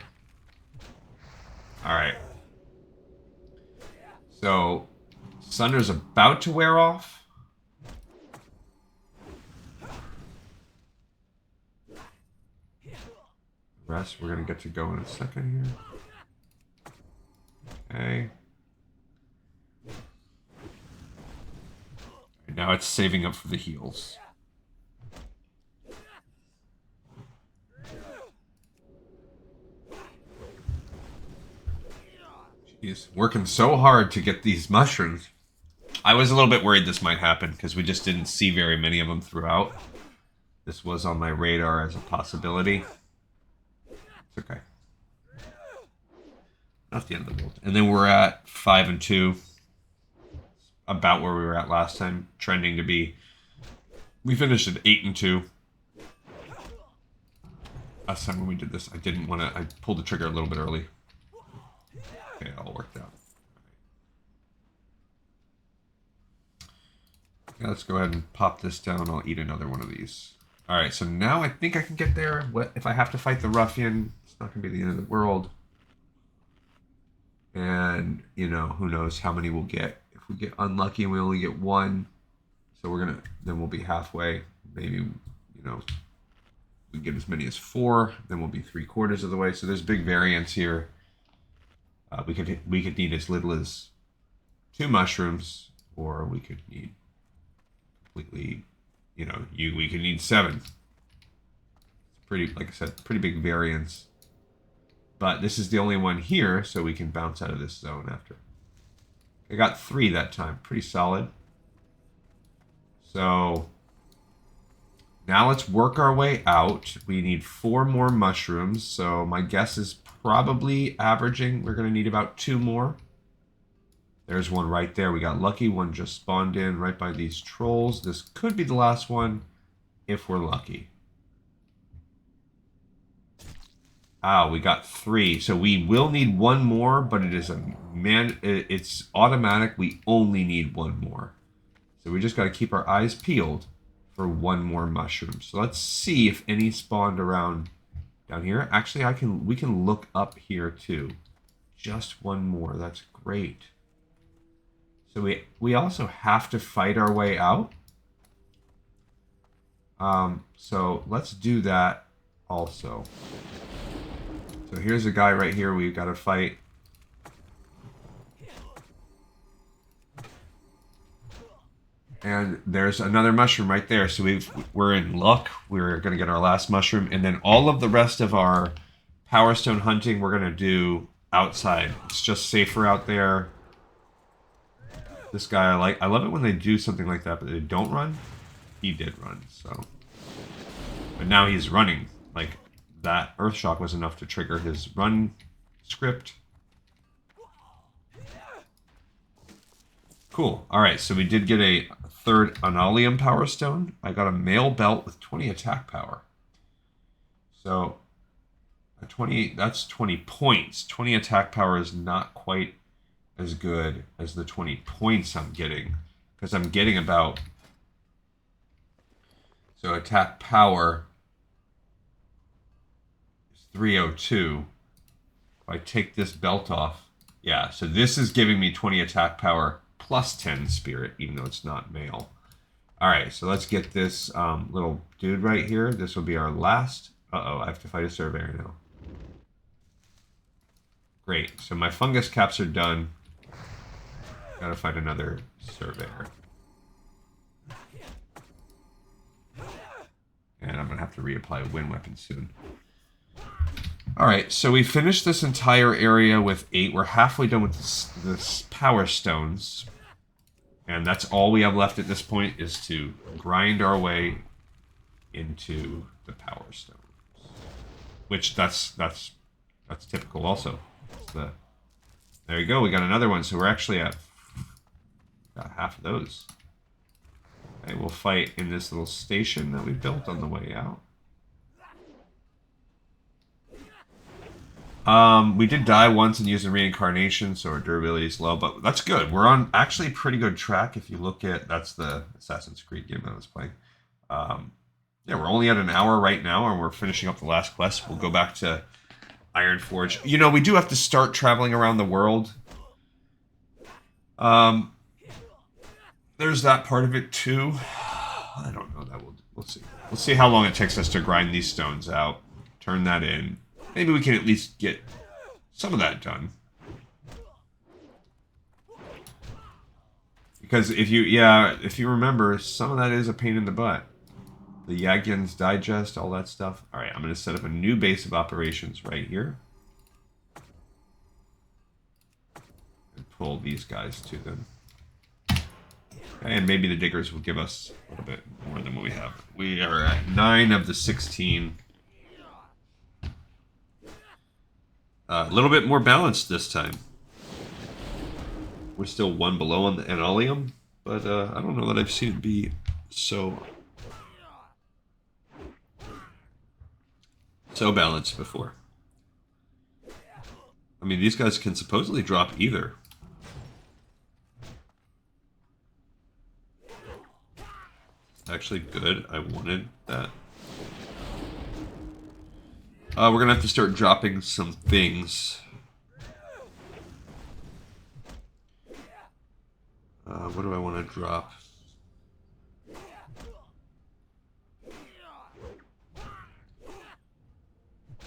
Alright. So, Sunder's about to wear off. Rest, we're gonna get to go in a second here. Okay. And now it's saving up for the heals. He's working so hard to get these mushrooms. I was a little bit worried this might happen because we just didn't see very many of them throughout. This was on my radar as a possibility. It's okay. Not the end of the world. And then we're at 5 and 2. About where we were at last time. Trending to be... We finished at 8 and 2. Last time when we did this, I didn't want to... I pulled the trigger a little bit early. Okay, it all worked out. Okay, let's go ahead and pop this down. I'll eat another one of these. Alright, so now I think I can get there. What if I have to fight the ruffian? It's not going to be the end of the world. And, you know, who knows how many we'll get. If we get unlucky and we only get one, so we're going to... Then we'll be halfway. Maybe, you know, we get as many as 4. Then we'll be 3/4 of the way. So there's big variance here. We could need as little as 2 mushrooms, or we could need completely, you know, we could need 7. It's pretty, like I said, pretty big variance. But this is the only one here, so we can bounce out of this zone after. I got 3 that time, pretty solid. So now let's work our way out. We need 4 more mushrooms, so my guess is probably averaging. We're going to need about 2 more. There's one right there. We got lucky. One just spawned in right by these trolls. This could be the last one if we're lucky. Ah, we got 3. So we will need 1 more, but it is it's automatic. We only need 1 more. So we just got to keep our eyes peeled for 1 more mushroom. So let's see if any spawned around down here. Actually, we can look up here too. Just 1 more. That's great. So we also have to fight our way out. So let's do that also. So here's a guy right here we've got to fight. And there's another mushroom right there. So we're in luck. We're going to get our last mushroom. And then all of the rest of our Power Stone hunting we're going to do outside. It's just safer out there. This guy I love it when they do something like that, but they don't run. He did run, so. But now he's running. Like, that Earth Shock was enough to trigger his run script. Cool. Alright, so we did get a 3rd Analium Power Stone. I got a Mail Belt with 20 attack power. So, that's 20 points. 20 attack power is not quite as good as the 20 points I'm getting. Because I'm getting about... So attack power is 302. If I take this belt off... Yeah, so this is giving me 20 attack power plus 10 spirit, even though it's not mail. Alright, so let's get this little dude right here. This will be our last... Uh-oh, I have to fight a surveyor now. Great, so my fungus caps are done. Gotta find another surveyor. And I'm gonna have to reapply a wind weapon soon. Alright, so we finished this entire area with 8. We're halfway done with this Power Stones. And that's all we have left at this point, is to grind our way into the Power Stones. Which, that's typical also. There you go, we got another one. So we're actually at Got half of those. Okay, we'll fight in this little station that we built on the way out. We did die once and use a reincarnation, so our durability is low, but that's good. We're on actually pretty good track if you look at, that's the Assassin's Creed game I was playing. Yeah, we're only at an hour right now, and we're finishing up the last quest. We'll go back to Ironforge. You know, we do have to start traveling around the world. There's that part of it too. I don't know. We'll see. We'll see how long it takes us to grind these stones out. Turn that in. Maybe we can at least get some of that done. Because if you remember, some of that is a pain in the butt. The Yagyan's Digest, all that stuff. All right, I'm going to set up a new base of operations right here. And pull these guys to them. Okay, and maybe the diggers will give us a little bit more than what we have. We are at 9 of the 16. A little bit more balanced this time. We're still 1 below on the Enolium, but I don't know that I've seen it be so balanced before. I mean, these guys can supposedly drop either. Actually good. I wanted that. We're going to have to start dropping some things. What do I want to drop?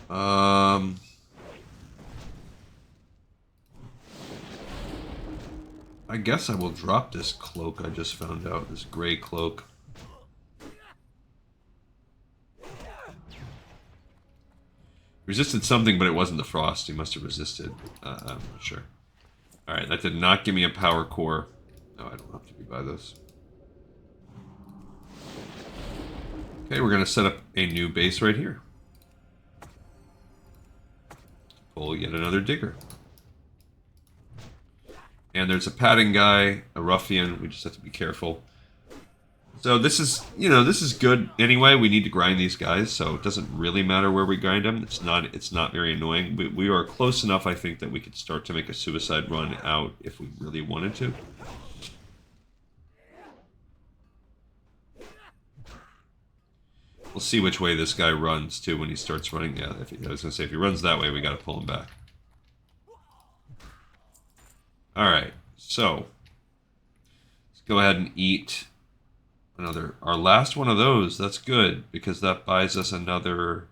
I guess I will drop this cloak I just found out, this gray cloak. Resisted something, but it wasn't the frost. He must have resisted. I'm not sure. Alright, that did not give me a power core. No, I don't have to rebuy those. Okay, we're going to set up a new base right here. Pull yet another digger. And there's a padding guy, a ruffian. We just have to be careful. So this is, you know, this is good anyway. We need to grind these guys, so it doesn't really matter where we grind them. It's not very annoying. We are close enough, I think, that we could start to make a suicide run out if we really wanted to. We'll see which way this guy runs, too, when he starts running. Yeah, I was going to say, if he runs that way, we got to pull him back. Alright, so let's go ahead and eat our last one of those. That's good, because that buys us another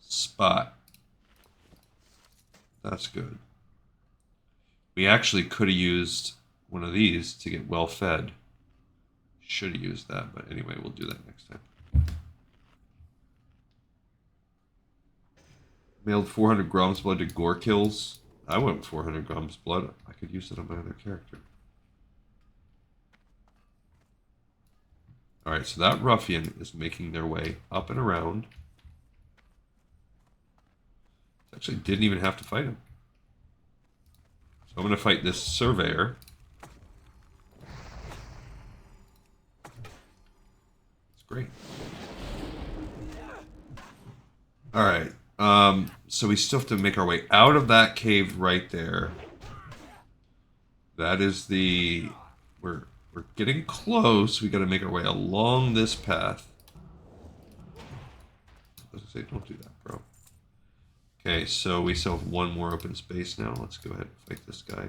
spot. That's good. We actually could have used one of these to get well fed. Should have used that, but anyway, we'll do that next time. Mailed 400 grams blood to gore kills. I went with 400 grams blood. I could use it on my other character. Alright, so that ruffian is making their way up and around. Actually didn't even have to fight him. So I'm going to fight this surveyor. It's great. Alright. So we still have to make our way out of that cave right there. That is the... We're getting close. We got to make our way along this path. I was going to say, don't do that, bro. Okay, so we still have one more open space now. Let's go ahead and fight this guy.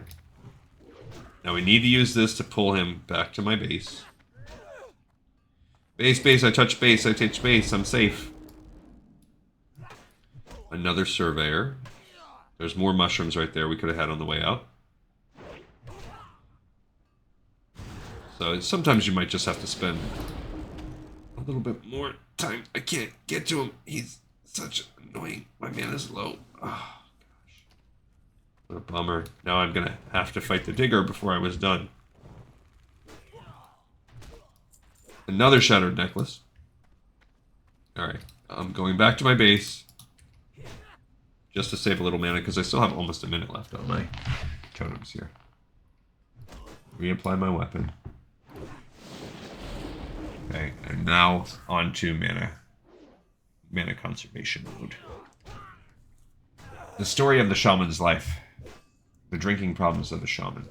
Now we need to use this to pull him back to my base. Base, I touch base, I touch base, I'm safe. Another surveyor. There's more mushrooms right there we could have had on the way out. So sometimes you might just have to spend a little bit more time. I can't get to him. He's such annoying. My mana is low. Oh, gosh. What a bummer. Now I'm going to have to fight the digger before I was done. Another shattered necklace. Alright. I'm going back to my base. Just to save a little mana, because I still have almost a minute left on my totems here. Reapply my weapon. Okay, and now on to mana conservation mode. The story of the shaman's life. The drinking problems of the shaman.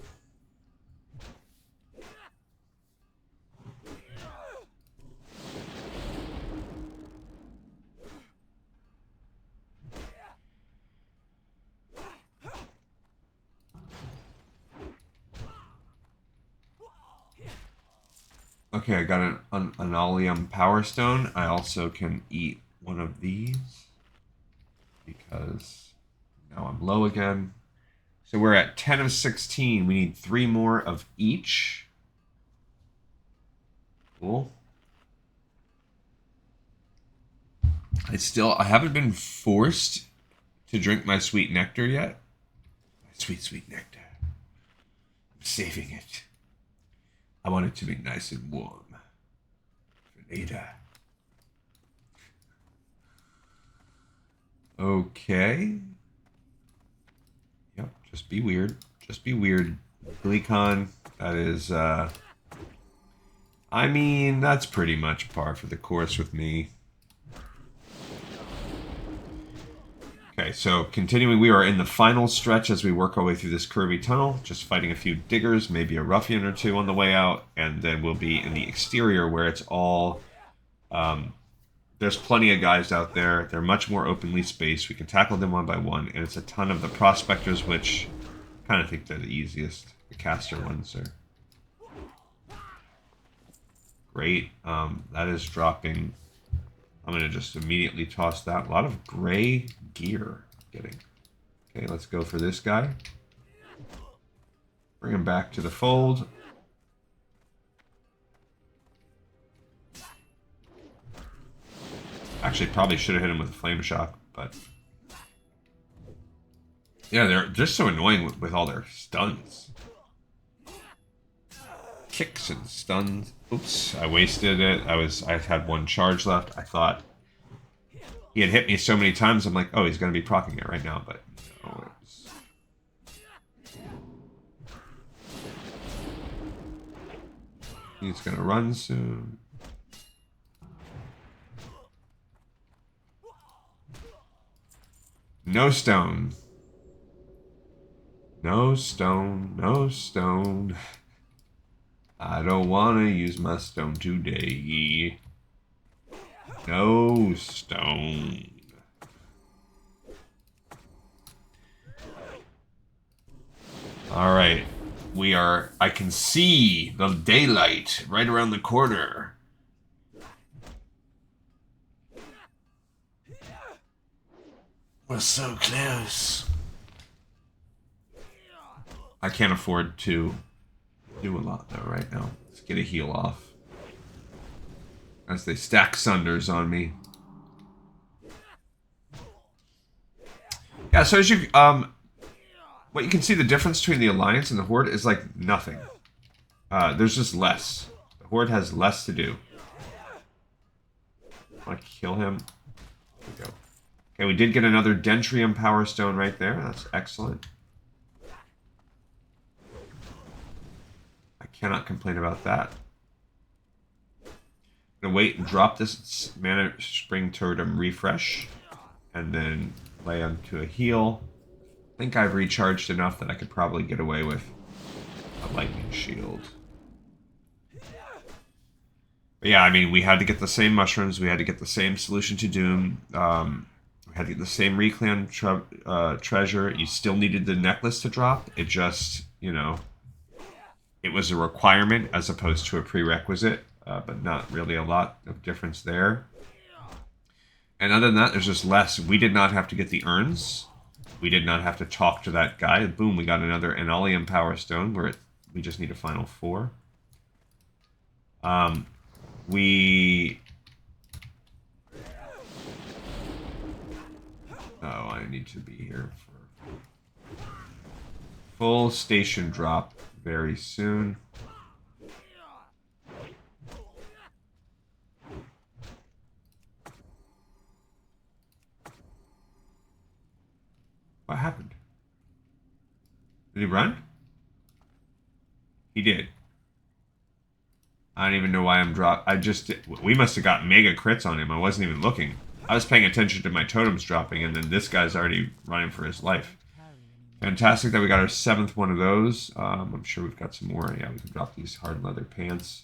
Okay, I got an Allium Power Stone. I also can eat one of these because now I'm low again. So we're at 10 of 16. We need 3 more of each. Cool. I haven't been forced to drink my sweet nectar yet. My sweet, sweet nectar. I'm saving it. I want it to be nice and warm. For later. Okay. Yep, just be weird. Just be weird. Gleekon, that is, I mean, that's pretty much par for the course with me. Okay, so continuing, we are in the final stretch as we work our way through this curvy tunnel, just fighting a few diggers, maybe a ruffian or two on the way out, and then we'll be in the exterior where it's all, there's plenty of guys out there. They're much more openly spaced. We can tackle them one by one, and it's a ton of the prospectors, which I kind of think they're the easiest. The caster ones are great. That is dropping. I'm going to just immediately toss that. A lot of gray gear getting. Okay, let's go for this guy. Bring him back to the fold. Actually, probably should have hit him with a flame shock, but... yeah, they're just so annoying with all their stuns. Kicks and stuns. Oops, I wasted it. I had 1 charge left. I thought he had hit me so many times. I'm like, oh, he's going to be proccing it right now, but no, it's... he's going to run soon. No stone. No stone. No stone. I don't want to use my stone today. No stone. Alright. We are... I can see the daylight right around the corner. We're so close. I can't afford to do a lot though right now. Let's get a heal off. As they stack sunders on me. Yeah, so as you what you can see, the difference between the Alliance and the Horde is like nothing. There's just less. The Horde has less to do. I want to kill him. There we go. Okay, we did get another Dentrium Power Stone right there. That's excellent. I cannot complain about that. I'm gonna wait and drop this Mana Spring Totem refresh, and then lay onto a heal. I think I've recharged enough that I could probably get away with a lightning shield. But yeah, I mean, we had to get the same mushrooms. We had to get the same solution to Doom. We had to get the same reclaimed treasure. You still needed the necklace to drop. It just, you know, it was a requirement as opposed to a prerequisite, but not really a lot of difference there. And other than that, there's just less. We did not have to get the urns. We did not have to talk to that guy. Boom, we got another Enalium Power Stone where we just need a final 4. Oh, I need to be here for full station drop very soon. What happened? Did he run? He did. I don't even know why I'm dropped. We must have got mega crits on him. I wasn't even looking. I was paying attention to my totems dropping, and then this guy's already running for his life. Fantastic that we got our 7th one of those. I'm sure we've got some more. Yeah, we can drop these hard leather pants.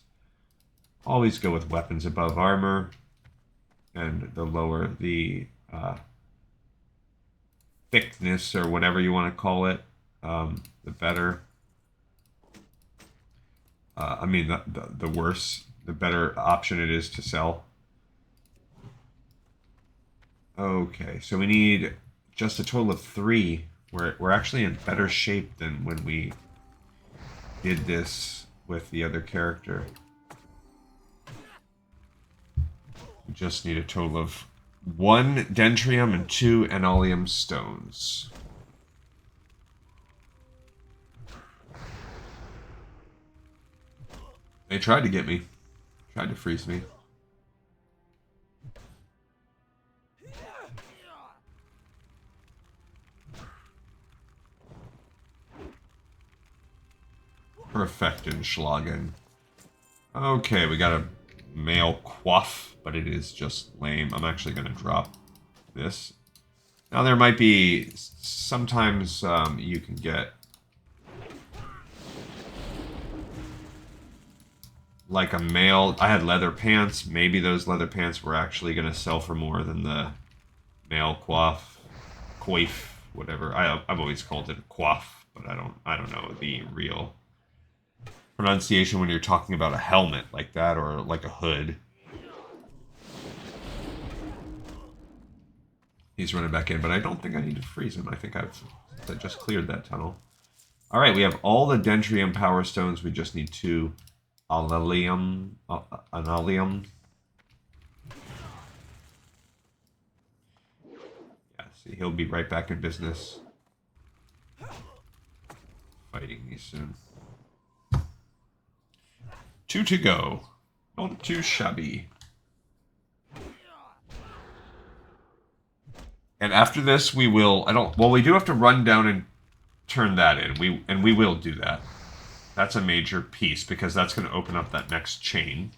Always go with weapons above armor. And the lower the thickness, or whatever you want to call it, the better. I mean, the worse, the better option it is to sell. Okay, so we need just a total of 3. We're actually in better shape than when we did this with the other character. We just need a total of 1 Dendrium and 2 Enolium stones. They tried to get me. Tried to freeze me. Perfektenschlagen. Okay, we got a male quaff, but it is just lame. I'm actually going to drop this. Now there might be... Sometimes you can get... like a male... I had leather pants. Maybe those leather pants were actually going to sell for more than the male quaff. Coif, whatever. I've always called it a quaff, but I don't know the real pronunciation when you're talking about a helmet like that, or like a hood. He's running back in, but I don't think I need to freeze him. I think I just cleared that tunnel. All right, we have all the Dendrium power stones. We just need 2 Anolium. Yeah, see, he'll be right back in business. Fighting me soon. 2 to go. Not too shabby. And after this, we will... Well, we do have to run down and turn that in. We will do that. That's a major piece, because that's going to open up that next chain.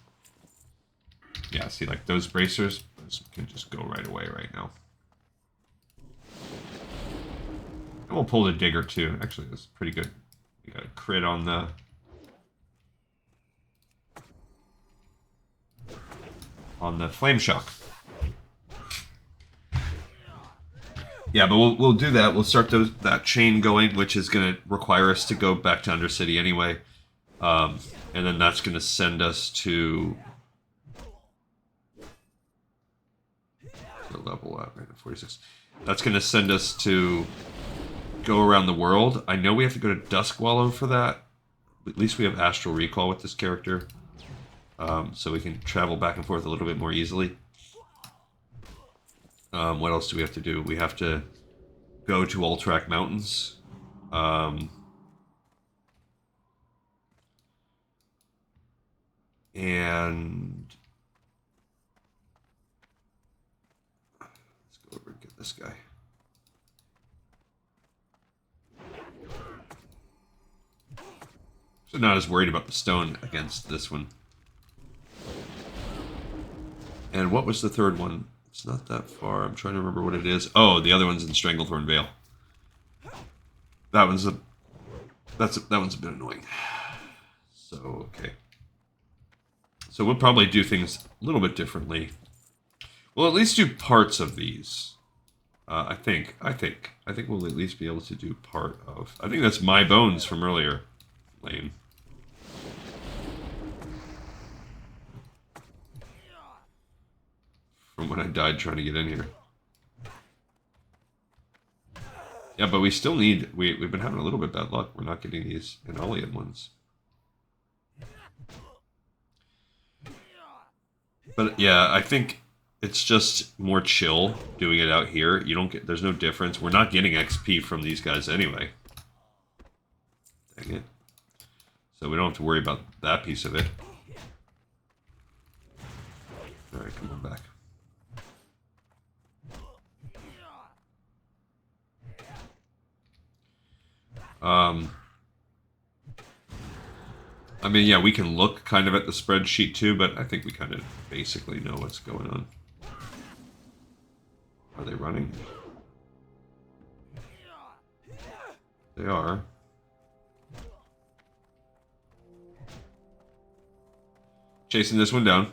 Yeah, see, like those bracers, those can just go right away right now. And we'll pull the digger, too. Actually, that's pretty good. We got a crit on the... flame shock. Yeah, but we'll do that. We'll start that chain going, which is going to require us to go back to Undercity anyway. And then that's going to send us to level up, right? 46. That's going to send us to go around the world. I know we have to go to Duskwallow for that. At least we have Astral Recall with this character. So we can travel back and forth a little bit more easily. What else do we have to do? We have to go to Ultrac Mountains. And let's go over and get this guy. So not as worried about the stone against this one. And what was the third one? It's not that far. I'm trying to remember what it is. Oh, the other one's in Stranglethorn Vale. That one's a bit annoying. So, okay. So we'll probably do things a little bit differently. We'll at least do parts of these. I think we'll at least be able to do part of... I think that's my bones from earlier. Lame. From when I died trying to get in here. Yeah, but we still need... We've been having a little bit bad luck. We're not getting these Enolian ones. But yeah, I think it's just more chill doing it out here. You don't get... There's no difference. We're not getting XP from these guys anyway. Dang it. So we don't have to worry about that piece of it. Alright, come on back. I mean, yeah, we can look kind of at the spreadsheet too, but I think we kind of basically know what's going on. Are they running? They are. Chasing this one down.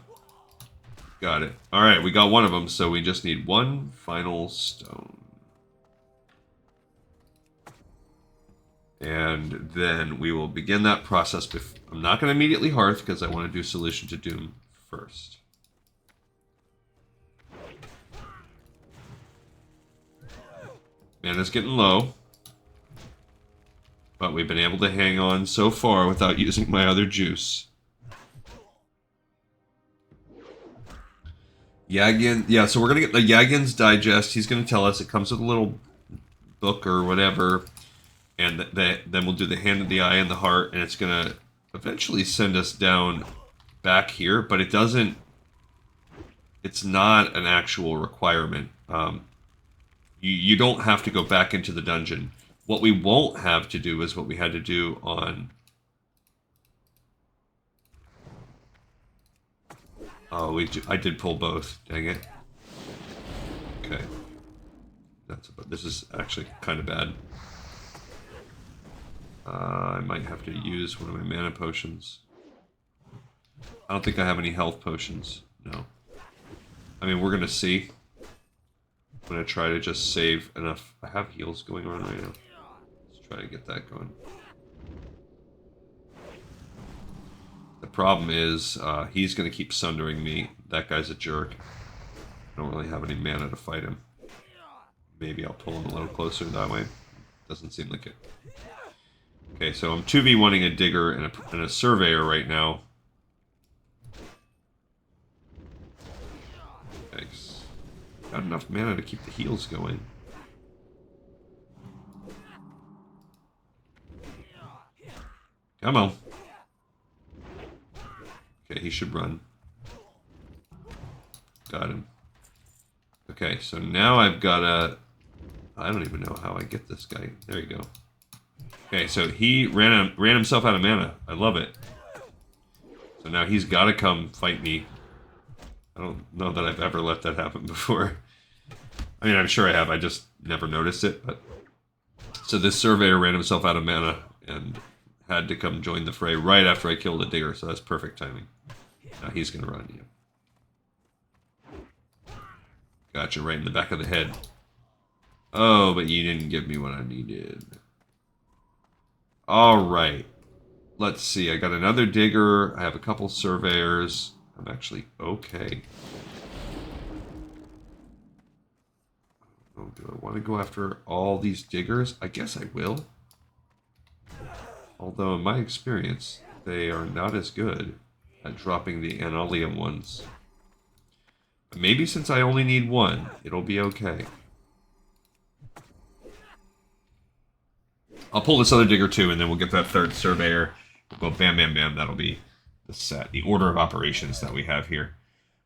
Got it. Alright, we got one of them, so we just need one final stone. And then we will begin that process. I'm not going to immediately hearth because I want to do Solution to Doom first. Mana's getting low. But we've been able to hang on so far without using my other juice. Yagin, yeah, so we're going to get the Yagin's Digest. He's going to tell us. It comes with a little book or whatever. And then we'll do the Hand of the Eye and the Heart. And it's going to eventually send us down back here. But it doesn't... It's not an actual requirement. You don't have to go back into the dungeon. What we won't have to do is what we had to do on... Oh, I did pull both. Dang it. Okay. This is actually kind of bad. I might have to use one of my mana potions. I don't think I have any health potions. No. I mean, we're going to see. I'm going to try to just save enough. I have heals going on right now. Let's try to get that going. The problem is, he's going to keep sundering me. That guy's a jerk. I don't really have any mana to fight him. Maybe I'll pull him a little closer that way. Doesn't seem like it. Okay, so I'm 2v1ing a digger and a surveyor right now. Thanks. Got enough mana to keep the heals going. Come on. Okay, he should run. Got him. Okay, so now I've got a... I don't even know how I get this guy. There you go. Okay, so he ran himself out of mana. I love it. So now he's got to come fight me. I don't know that I've ever let that happen before. I mean, I'm sure I have. I just never noticed it. But so this surveyor ran himself out of mana and had to come join the fray right after I killed a digger. So that's perfect timing. Now he's going to run you. Gotcha, right in the back of the head. Oh, but you didn't give me what I needed. Alright. Let's see. I got another digger. I have a couple surveyors. I'm actually okay. Oh, do I want to go after all these diggers? I guess I will. Although, in my experience, they are not as good at dropping the Anolium ones. But maybe since I only need one, it'll be okay. I'll pull this other digger too, and then we'll get that third surveyor. We'll go bam, bam, bam. That'll be the set, the order of operations that we have here.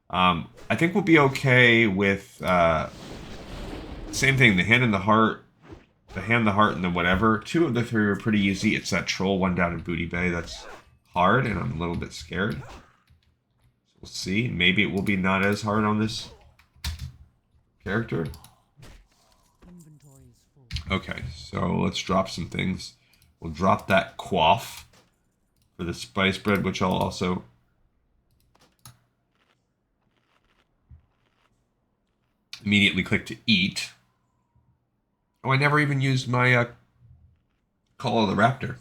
I think we'll be okay with same thing. The hand and the heart, the hand, the heart, and the whatever. 2 of the 3 are pretty easy. It's that troll one down in Booty Bay that's hard, and I'm a little bit scared. So we'll see. Maybe it will be not as hard on this character. Okay, so let's drop some things. We'll drop that quaff for the spice bread, which I'll also... immediately click to eat. Oh, I never even used my Call of the Raptor.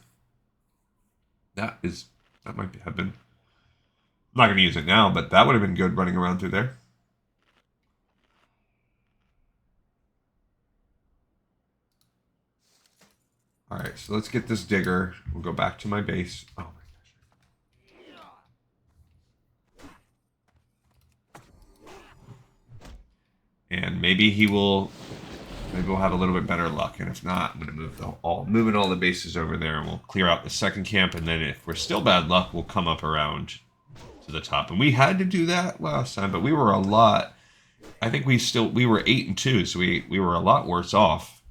That might have been... I'm not going to use it now, but that would have been good running around through there. Alright, so let's get this digger. We'll go back to my base. Oh my gosh. And maybe we'll have a little bit better luck. And if not, I'm going to moving all the bases over there, and we'll clear out the second camp. And then if we're still bad luck, we'll come up around to the top. And we had to do that last time, but we were a lot... I think we were 8-2, so we were a lot worse off.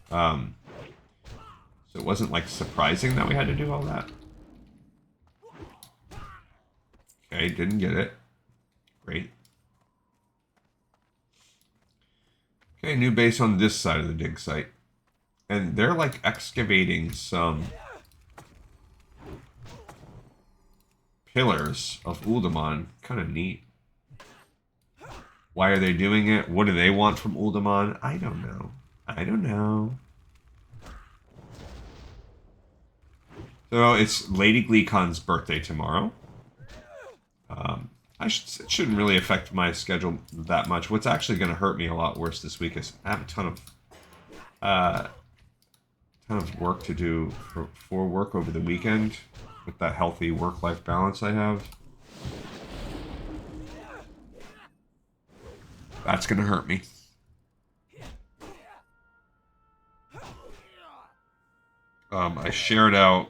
So it wasn't like surprising that we had to do all that. Okay, didn't get it. Great. Okay, new base on this side of the dig site. And they're like excavating some pillars of Uldaman. Kind of neat. Why are they doing it? What do they want from Uldaman? I don't know. I don't know. So it's Lady Gleekon's birthday tomorrow. It shouldn't really affect my schedule that much. What's actually going to hurt me a lot worse this week is I have a ton of work to do for work over the weekend with that healthy work-life balance I have. That's going to hurt me. I shared out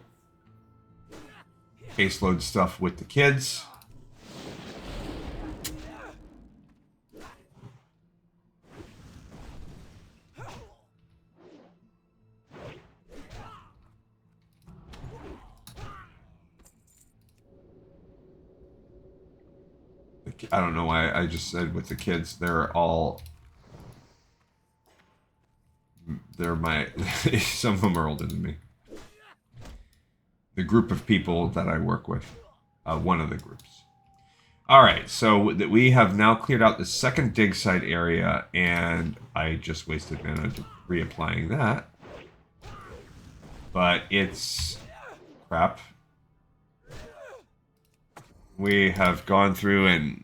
caseload stuff with the kids. I don't know why I just said with the kids. They're my, some of them are older than me. The group of people that I work with. One of the groups. Alright, so we have now cleared out the second dig site area, and I just wasted mana reapplying that. But it's crap. We have gone through and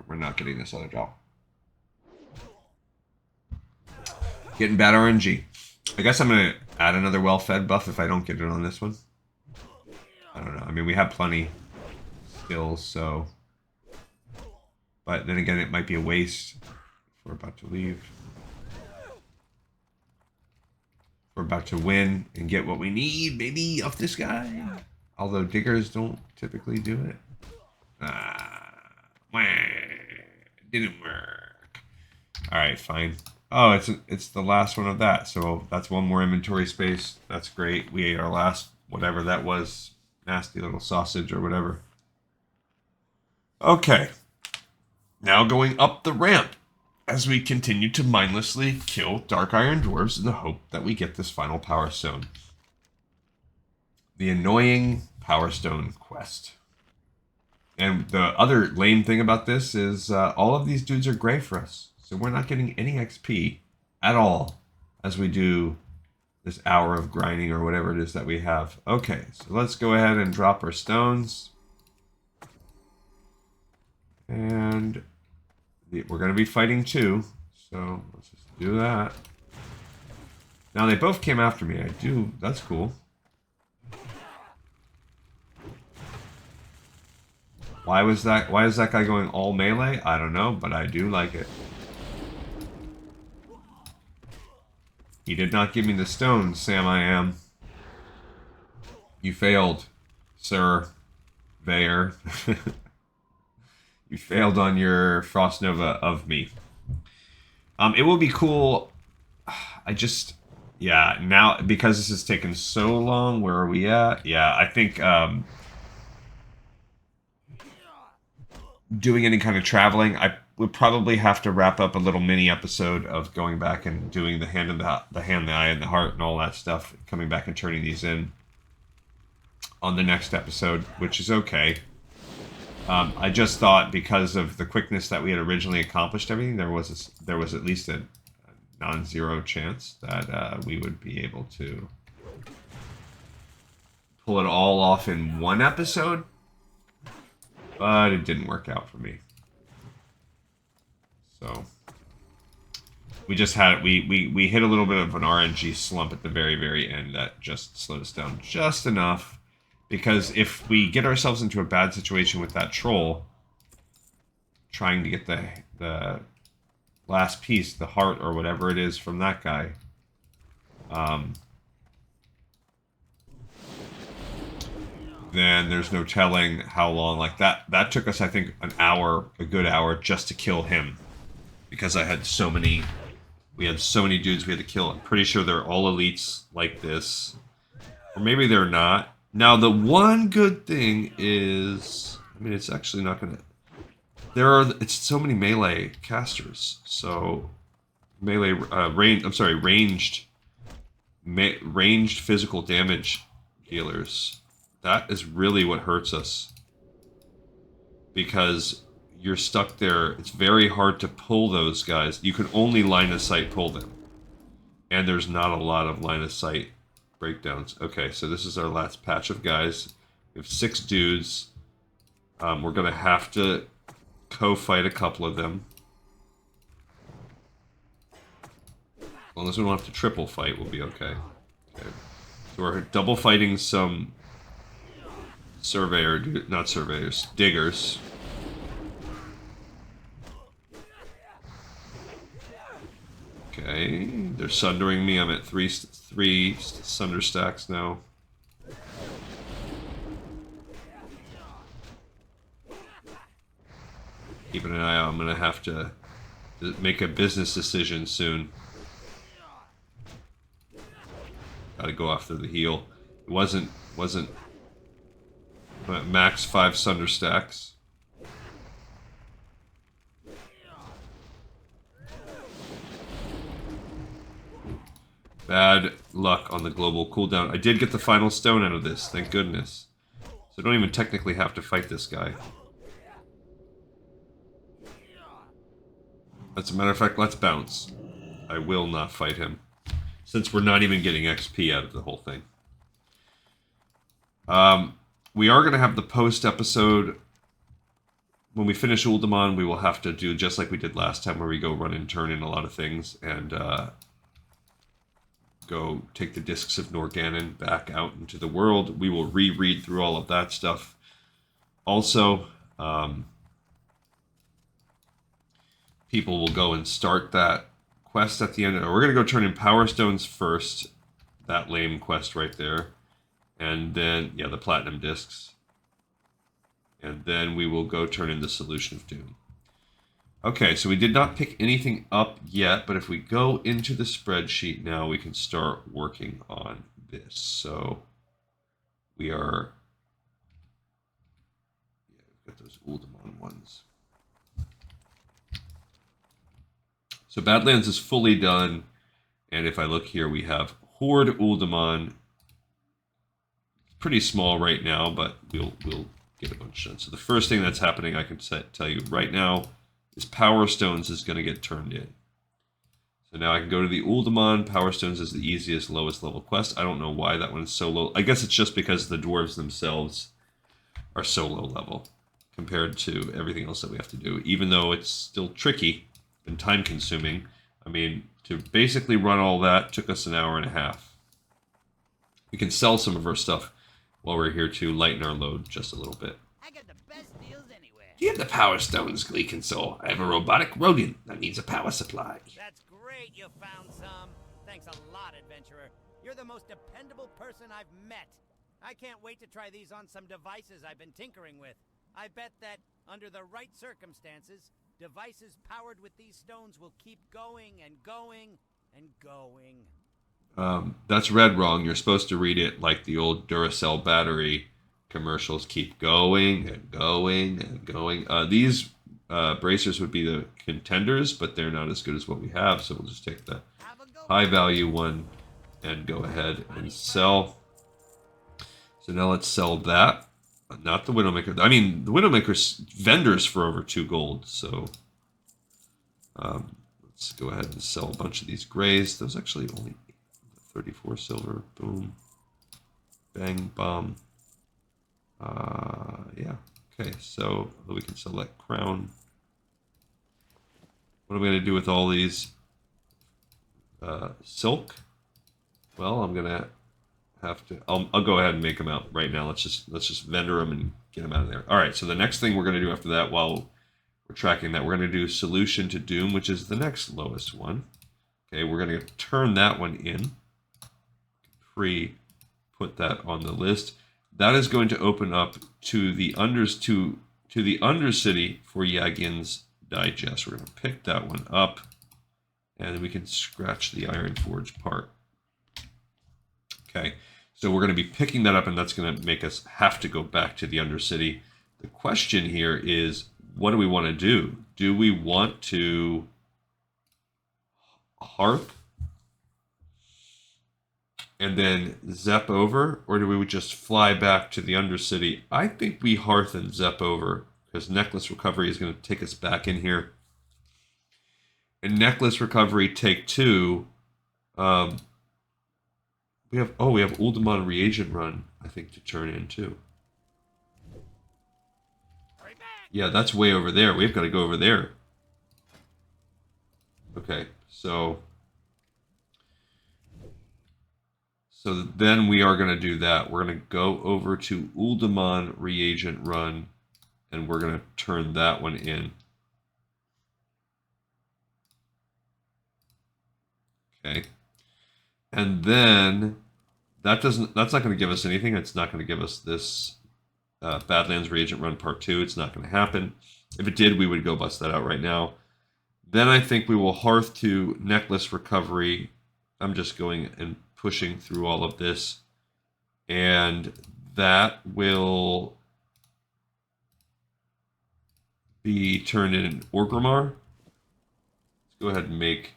we're not getting this other job. Getting bad RNG. I guess I'm going to add another well-fed buff if I don't get it on this one. I don't know. I mean, we have plenty still, so... But then again, it might be a waste if we're about to leave. We're about to win and get what we need, baby, off this guy. Although diggers don't typically do it. Didn't work. Alright, fine. Oh, it's the last one of that. So that's one more inventory space. That's great. We ate our last, whatever that was. Nasty little sausage or whatever. Okay. Now going up the ramp as we continue to mindlessly kill Dark Iron Dwarves in the hope that we get this final Power Stone. The annoying Power Stone quest. And the other lame thing about this is all of these dudes are gray for us. So we're not getting any XP at all as we do this hour of grinding or whatever it is that we have. Okay, so let's go ahead and drop our stones. And we're going to be fighting too. So let's just do that. Now they both came after me. That's cool. Why is that guy going all melee? I don't know, but I do like it. He did not give me the stones, Sam I am. You failed, sir. Vayer. You failed on your Frost Nova of me. It will be cool. Yeah, now, because this has taken so long, where are we at? Yeah, I think, doing any kind of traveling, I would probably have to wrap up a little mini episode of going back and doing the hand, the eye, and the heart, and all that stuff, coming back and turning these in on the next episode, which is okay. I just thought because of the quickness that we had originally accomplished everything, there was at least a non-zero chance that we would be able to pull it all off in one episode. But it didn't work out for me. So we just had we hit a little bit of an RNG slump at the very, very end that just slowed us down just enough. Because if we get ourselves into a bad situation with that troll, trying to get the last piece, the heart or whatever it is from that guy, then there's no telling how long. Like that took us, I think, a good hour just to kill him, because we had so many dudes we had to kill. I'm pretty sure they're all elites like this, or maybe they're not. Now the one good thing is, I mean, it's actually not going to... It's so many melee casters. So, melee... ranged physical damage healers. That is really what hurts us. Because you're stuck there. It's very hard to pull those guys. You can only line of sight pull them. And there's not a lot of line of sight breakdowns. Okay, so this is our last patch of guys. We have 6 dudes. We're going to have to co-fight a couple of them. As long as we don't have to triple fight, we'll be okay. Okay. So we're double fighting some diggers. Okay, they're sundering me. I'm at three sunder stacks now. Keeping an eye out. I'm gonna have to make a business decision soon. Gotta go after the heal. It wasn't max 5 sunder stacks. Bad luck on the global cooldown. I did get the final stone out of this, thank goodness. So I don't even technically have to fight this guy. As a matter of fact, let's bounce. I will not fight him. Since we're not even getting XP out of the whole thing. We are going to have the post episode. When we finish Uldaman, we will have to do just like we did last time, where we go run and turn in a lot of things and go take the discs of Norganon back out into the world. We will reread through all of that stuff. Also, people will go and start that quest at the end. We're going to go turn in Power Stones first. That lame quest right there. And then, yeah, the Platinum Discs. And then we will go turn in the Solution of Doom. Okay, so we did not pick anything up yet, but if we go into the spreadsheet now, we can start working on this. So we are... Yeah, we've got those Uldaman ones. So Badlands is fully done, and if I look here, we have Horde Uldaman. Pretty small right now, but we'll get a bunch done. So the first thing that's happening, I can tell you right now, is Power Stones is going to get turned in. So now I can go to the Uldaman. Power Stones is the easiest, lowest level quest. I don't know why that one's so low. I guess it's just because the dwarves themselves are so low level compared to everything else that we have to do, even though it's still tricky and time consuming. I mean, to basically run all that took us an hour and a half. We can sell some of our stuff while we're here to lighten our load just a little bit. I got the best deals anywhere. Do you have the power stones, Gleekensoul? I have a robotic rodent that needs a power supply. That's great you found some. Thanks a lot, adventurer. You're the most dependable person I've met. I can't wait to try these on some devices I've been tinkering with. I bet that, under the right circumstances, devices powered with these stones will keep going and going and going. That's read wrong. You're supposed to read it like the old Duracell battery commercials. Keep going and going and going. These bracers would be the contenders, but they're not as good as what we have, so we'll just take the high value one and go ahead and sell. So now let's sell that. Not the Widowmaker. I mean, the Widowmaker's vendors for over 2 gold, so let's go ahead and sell a bunch of these grays. Those actually only 34 silver. Boom. Bang, bomb. Yeah. Okay, so we can select crown. What am I going to do with all these? Silk? Well, I'm going to have to... I'll go ahead and make them out right now. Let's just vendor them and get them out of there. All right, so the next thing we're going to do after that, while we're tracking that, we're going to do Solution to Doom, which is the next lowest one. Okay, we're going to turn that one in. Put that on the list. That is going to open up to the to the Undercity for Yagin's Digest. We're going to pick that one up, and then we can scratch the Iron Forge part. Okay, so we're going to be picking that up, and that's going to make us have to go back to the Undercity The question here is, what do we want to do? Do we want to Hearth and then Zep over, or do we just fly back to the Undercity? I think we Hearth and Zep over, because Necklace Recovery is going to take us back in here. And Necklace Recovery take 2. We have Uldaman Reagent Run, I think, to turn in too. Yeah, that's way over there. We've got to go over there. Okay, so then we are going to do that. We're going to go over to Uldaman Reagent Run, and we're going to turn that one in. Okay. And then that's not going to give us anything. It's not going to give us this Badlands Reagent Run Part 2. It's not going to happen. If it did, we would go bust that out right now. Then I think we will Hearth to Necklace Recovery. I'm just going and pushing through all of this. And that will be turned in Orgrimmar. Let's go ahead and make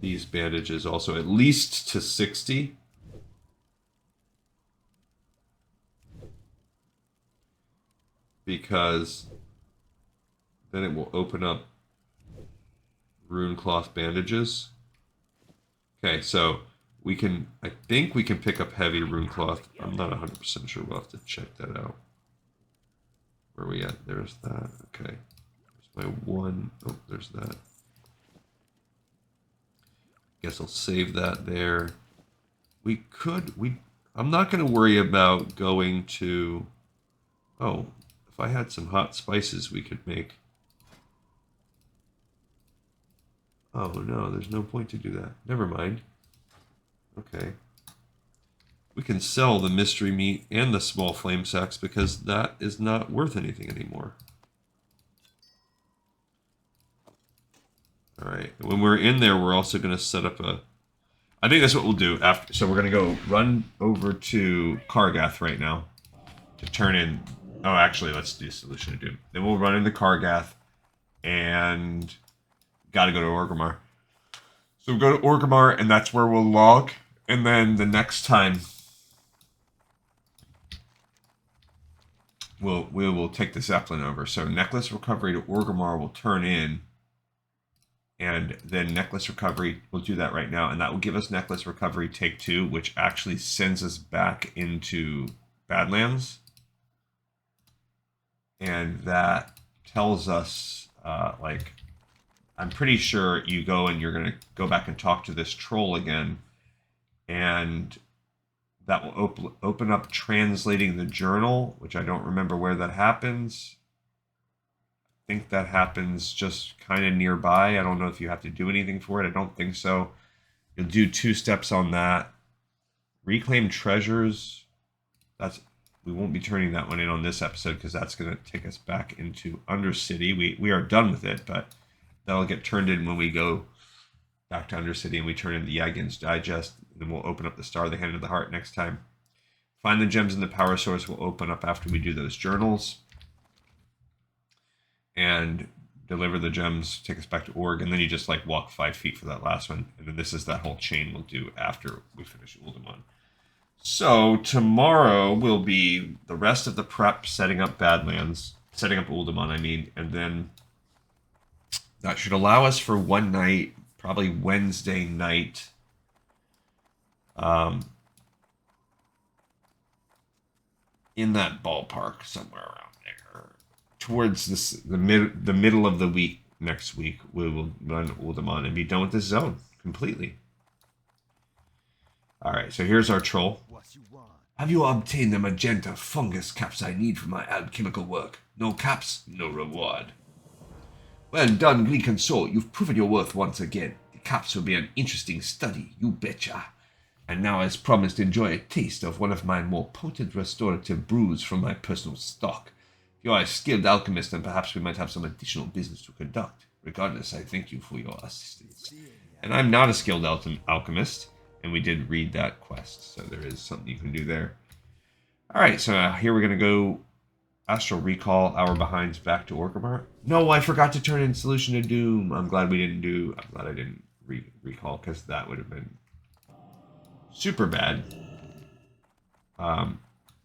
these bandages also at least to 60. Because then it will open up rune cloth bandages. Okay, so we can, I think we can pick up heavy rune cloth. I'm not 100% sure. We'll have to check that out. Where are we at? There's that. Okay. There's my one. Oh, there's that. Guess I'll save that there. I'm not going to worry about going to, oh, if I had some hot spices we could make. Oh no, there's no point to do that. Never mind. Okay. We can sell the mystery meat and the small flame sacks because that is not worth anything anymore. Alright, when we're in there, we're also going to set up a... I think that's what we'll do after. So we're going to go run over to Kargath right now to turn in... Oh, actually, let's do Solution of Doom. Then we'll run into Kargath and got to go to Orgrimmar. So we'll go to Orgrimmar and that's where we'll log. And then the next time we will take the Zeppelin over. So Necklace Recovery to Orgrimmar will turn in. And then Necklace Recovery, we'll do that right now. And that will give us Necklace Recovery take 2, which actually sends us back into Badlands. And that tells us, like, I'm pretty sure you go and you're going to go back and talk to this troll again. And that will open up translating the journal, which I don't remember where that happens. I think that happens just kind of nearby. I don't know if you have to do anything for it. I don't think so. You'll do 2 steps on that. Reclaim treasures. We won't be turning that one in on this episode because that's going to take us back into Undercity. We are done with it, but that'll get turned in when we go back to Undercity and we turn in the Yagin's Digest. And then we'll open up the Star of the Hand of the Heart next time. Find the gems in the power source will open up after we do those journals. And deliver the gems, take us back to Org, and then you just like walk 5 feet for that last one. And then this is that whole chain we'll do after we finish Uldaman. So tomorrow will be the rest of the prep, setting up Badlands, setting up Uldaman, I mean, and then that should allow us for one night, probably Wednesday night. In that ballpark, somewhere around there. Towards the middle of the week next week, we will run Uldaman and be done with this zone completely. All right, so here's our troll. Have you obtained the magenta fungus caps I need for my alchemical work? No caps, no reward. Well done, Gleek and Soul. You've proven your worth once again. The caps will be an interesting study, you betcha. And now, as promised, enjoy a taste of one of my more potent restorative brews from my personal stock. If you are a skilled alchemist, then perhaps we might have some additional business to conduct. Regardless, I thank you for your assistance. And I'm not a skilled alchemist, and we did read that quest, so there is something you can do there. All right, so here we're going to go Astral Recall, Hour Behind's back to Orgrimmar. No, I forgot to turn in Solution to Doom. I'm glad I didn't recall, because that would have been super bad.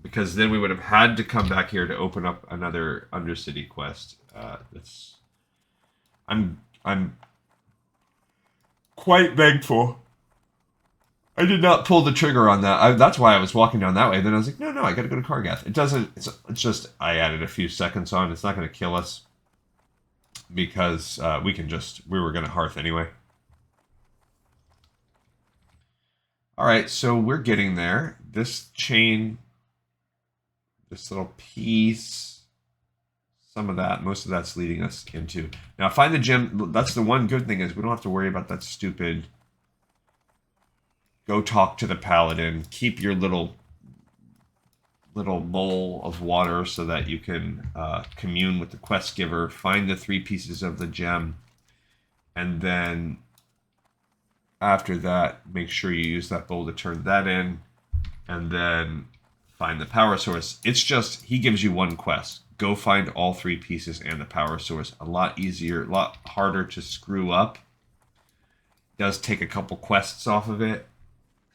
Because then we would have had to come back here to open up another Undercity quest. I'm quite thankful I did not pull the trigger on that. That's why I was walking down that way. Then I was like, no, I got to go to Kargath. It doesn't. It's just I added a few seconds on. It's not going to kill us because we were going to Hearth anyway. All right, so we're getting there. This chain, this little piece, some of that, most of that's leading us into. Now, find the gem. That's the one good thing is we don't have to worry about that stupid. Go talk to the paladin. Keep your little bowl of water so that you can commune with the quest giver. Find the 3 pieces of the gem, and then after that, make sure you use that bowl to turn that in, and then find the power source. It's just he gives you one quest. Go find all 3 pieces and the power source. A lot easier, a lot harder to screw up. It does take a couple quests off of it,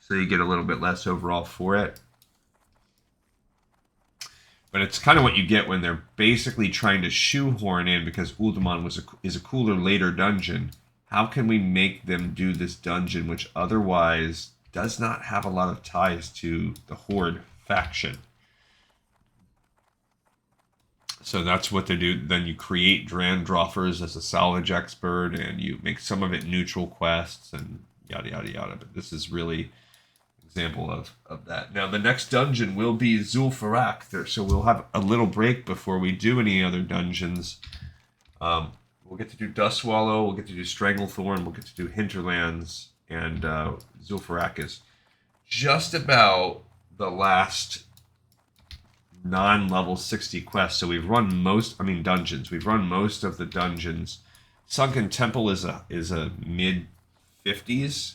so you get a little bit less overall for it. But it's kind of what you get when they're basically trying to shoehorn in, because Uldaman is a cooler later dungeon. How can we make them do this dungeon, which otherwise does not have a lot of ties to the Horde faction? So that's what they do. Then you create Drandroffers as a salvage expert, and you make some of it neutral quests, and yada, yada, yada. But this is really example of that. Now, the next dungeon will be Zul'Farrak, so we'll have a little break before we do any other dungeons. We'll get to do Dustswallow, we'll get to do Stranglethorn, we'll get to do Hinterlands, and Zul'Farrak is just about the last non-level 60 quests. So we've run dungeons. We've run most of the dungeons. Sunken Temple is a mid-50s,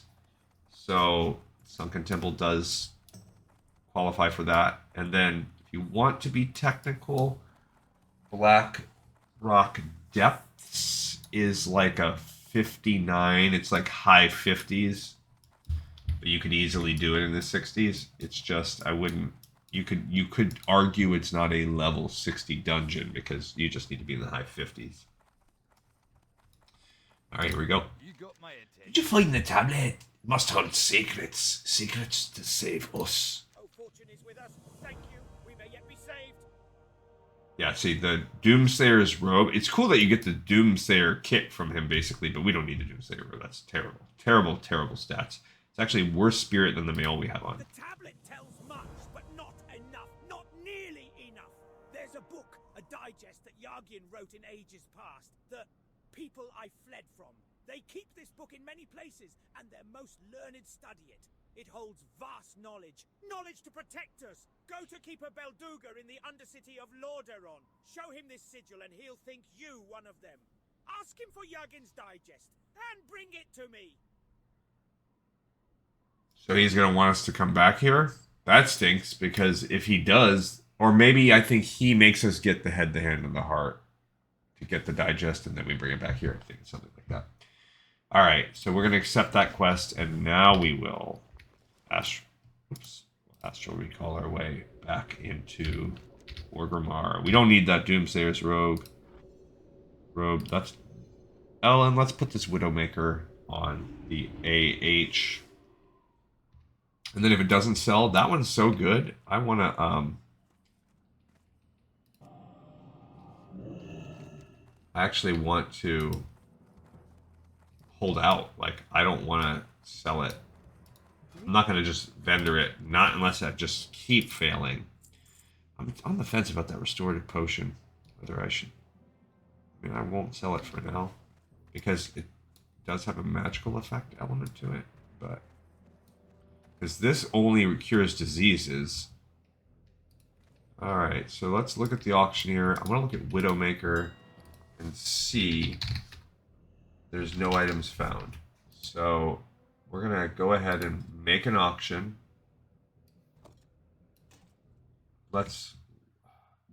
so Sunken Temple does qualify for that. And then if you want to be technical, Black Rock Depths is like a 59. It's like high 50s. But you could easily do it in the 60s. It's just you could argue it's not a level 60 dungeon because you just need to be in the high 50s. Alright, here we go. You got my attention. Did you find the tablet? Must hold secrets to save us. Oh, fortune is with us. Thank you. We may yet be saved. Yeah, see, the Doomsayer's robe. It's cool that you get the Doomsayer kit from him, basically, but we don't need the Doomsayer robe. That's terrible. Terrible, terrible stats. It's actually worse spirit than the mail we have on. The tablet tells much, but not enough. Not nearly enough. There's a book, a digest that Yargin wrote in ages past. The people I fled from. They keep this book in many places, and their most learned study it. It holds vast knowledge. Knowledge to protect us. Go to Keeper Belduga in the Undercity of Lordaeron. Show him this sigil, and he'll think you one of them. Ask him for Yargin's digest, and bring it to me. So he's going to want us to come back here? That stinks, because if he does, or maybe I think he makes us get the head, the hand, and the heart to get the digest, and then we bring it back here. I think it's something like that. All right, so we're going to accept that quest, and now we will astral recall our way back into Orgrimmar. We don't need that Doomsayer's robe. That's Ellen. Let's put this Widowmaker on the AH. And then if it doesn't sell, that one's so good. I want to I actually want to hold out. Like, I don't want to sell it. I'm not going to just vendor it, not unless I just keep failing. I'm on the fence about that restorative potion, whether I should. I mean, I won't sell it for now because it does have a magical effect element to it, but because this only cures diseases. All right, so let's look at the auctioneer. I'm going to look at Widowmaker and see. There's no items found. So we're going to go ahead and make an auction.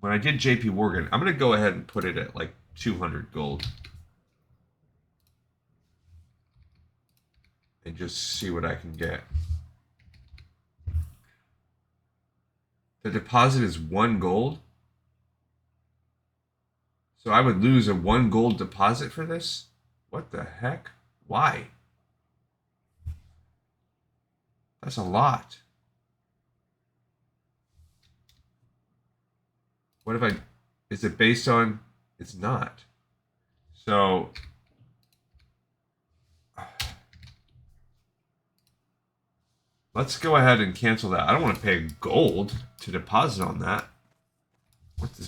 when I did JP Morgan, I'm going to go ahead and put it at like 200 gold. And just see what I can get. The deposit is 1 gold. So I would lose a 1 gold deposit for this? What the heck? Why? That's a lot. What if I... Is it based on... It's not. So... Let's go ahead and cancel that. I don't want to pay gold to deposit on that.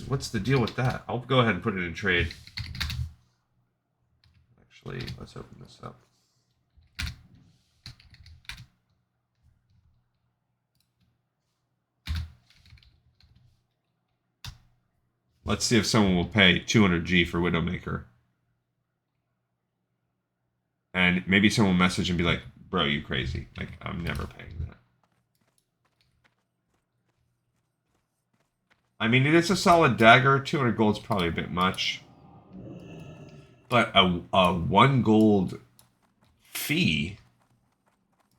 What's the deal with that? I'll go ahead and put it in trade. Actually, let's open this up. Let's see if someone will pay 200G for Widowmaker. And maybe someone will message and be like, bro, you crazy. Like, I'm never paying that. I mean, it is a solid dagger. 200 gold's probably a bit much. But a 1 gold fee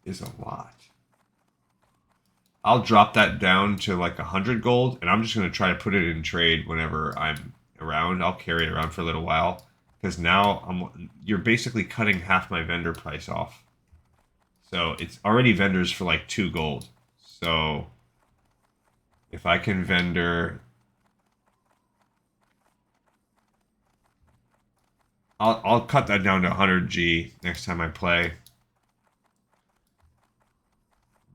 is a lot. I'll drop that down to like 100 gold, and I'm just going to try to put it in trade whenever I'm around. I'll carry it around for a little while, because now you're basically cutting half my vendor price off. So it's already vendors for like 2 gold. So if I can vendor... I'll cut that down to 100G next time I play.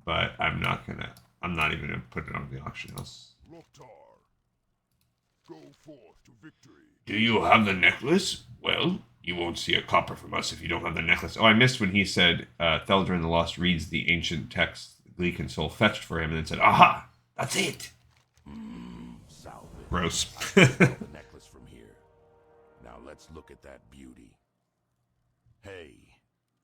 But I'm not even gonna put it on the auction house. Go forth to victory. Do you have the necklace? Well, you won't see a copper from us if you don't have the necklace. Oh, I missed when he said Theldrin the Lost reads the ancient text Gleek and Soul fetched for him and then said, aha, that's it. Salvage. Gross. The necklace from here. Now let's look at that beauty. Hey,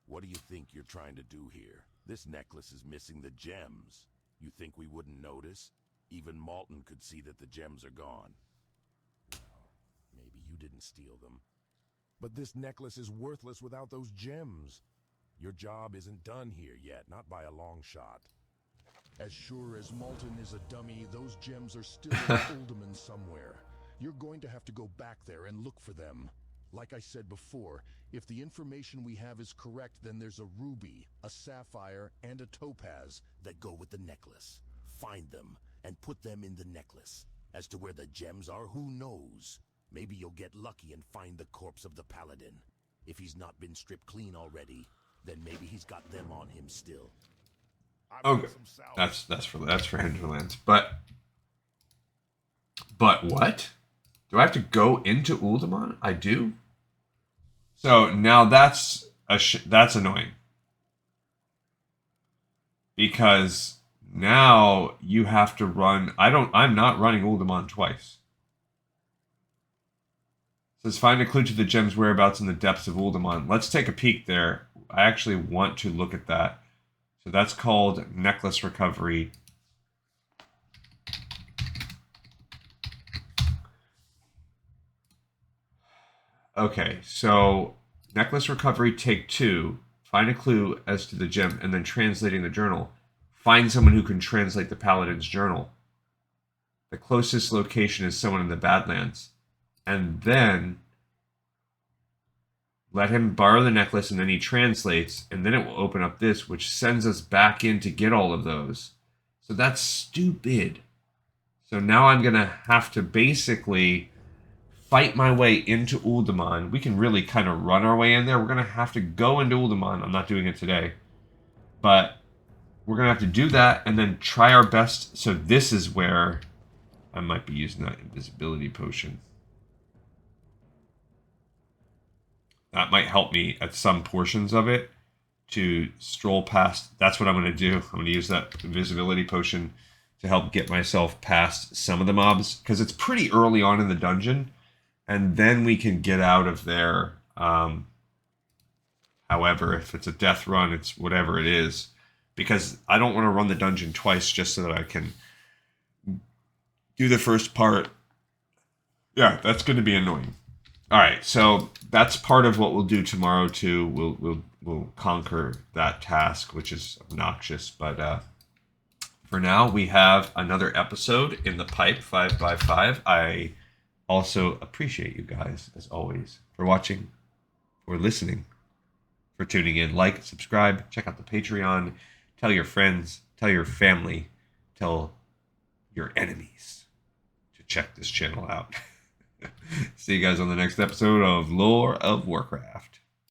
what do you think you're trying to do here? This necklace is missing the gems. You think we wouldn't notice? Even Malton could see that the gems are gone. Well, maybe you didn't steal them. But this necklace is worthless without those gems. Your job isn't done here yet, not by a long shot. As sure as Malton is a dummy, those gems are still in Uldaman somewhere. You're going to have to go back there and look for them. Like I said before, if the information we have is correct, then there's a ruby, a sapphire, and a topaz that go with the necklace. Find them and put them in the necklace. As to where the gems are, who knows? Maybe you'll get lucky and find the corpse of the paladin. If he's not been stripped clean already, then maybe he's got them on him still. Okay, that's for Hinterlands. But what? Do I have to go into Uldaman? I do. So now that's annoying, because now you have to run. I'm not running Uldaman twice. It says find a clue to the gem's whereabouts in the depths of Uldaman. Let's take a peek there. I actually want to look at that. So that's called Necklace Recovery. Okay, so Necklace Recovery Take 2. Find a clue as to the gem, and then translating the journal. Find someone who can translate the Paladin's journal. The closest location is someone in the Badlands. And then let him borrow the necklace, and then he translates, and then it will open up this, which sends us back in to get all of those. So that's stupid. So now I'm going to have to basically fight my way into Uldaman. We can really kind of run our way in there. We're going to have to go into Uldaman. I'm not doing it today. But we're going to have to do that and then try our best. So this is where I might be using that invisibility potion. That might help me at some portions of it to stroll past. That's what I'm going to do. I'm going to use that invisibility potion to help get myself past some of the mobs, because it's pretty early on in the dungeon, and then we can get out of there. However, if it's a death run, it's whatever it is, because I don't want to run the dungeon twice just so that I can do the first part Yeah, that's going to be annoying. All right, so that's part of what we'll do tomorrow too. We'll conquer that task, which is obnoxious. But for now, we have another episode in the pipe, 5x5. I also appreciate you guys as always for watching, for listening, for tuning in. Like, subscribe, check out the Patreon, tell your friends, tell your family, tell your enemies to check this channel out. See you guys on the next episode of Lore of Warcraft.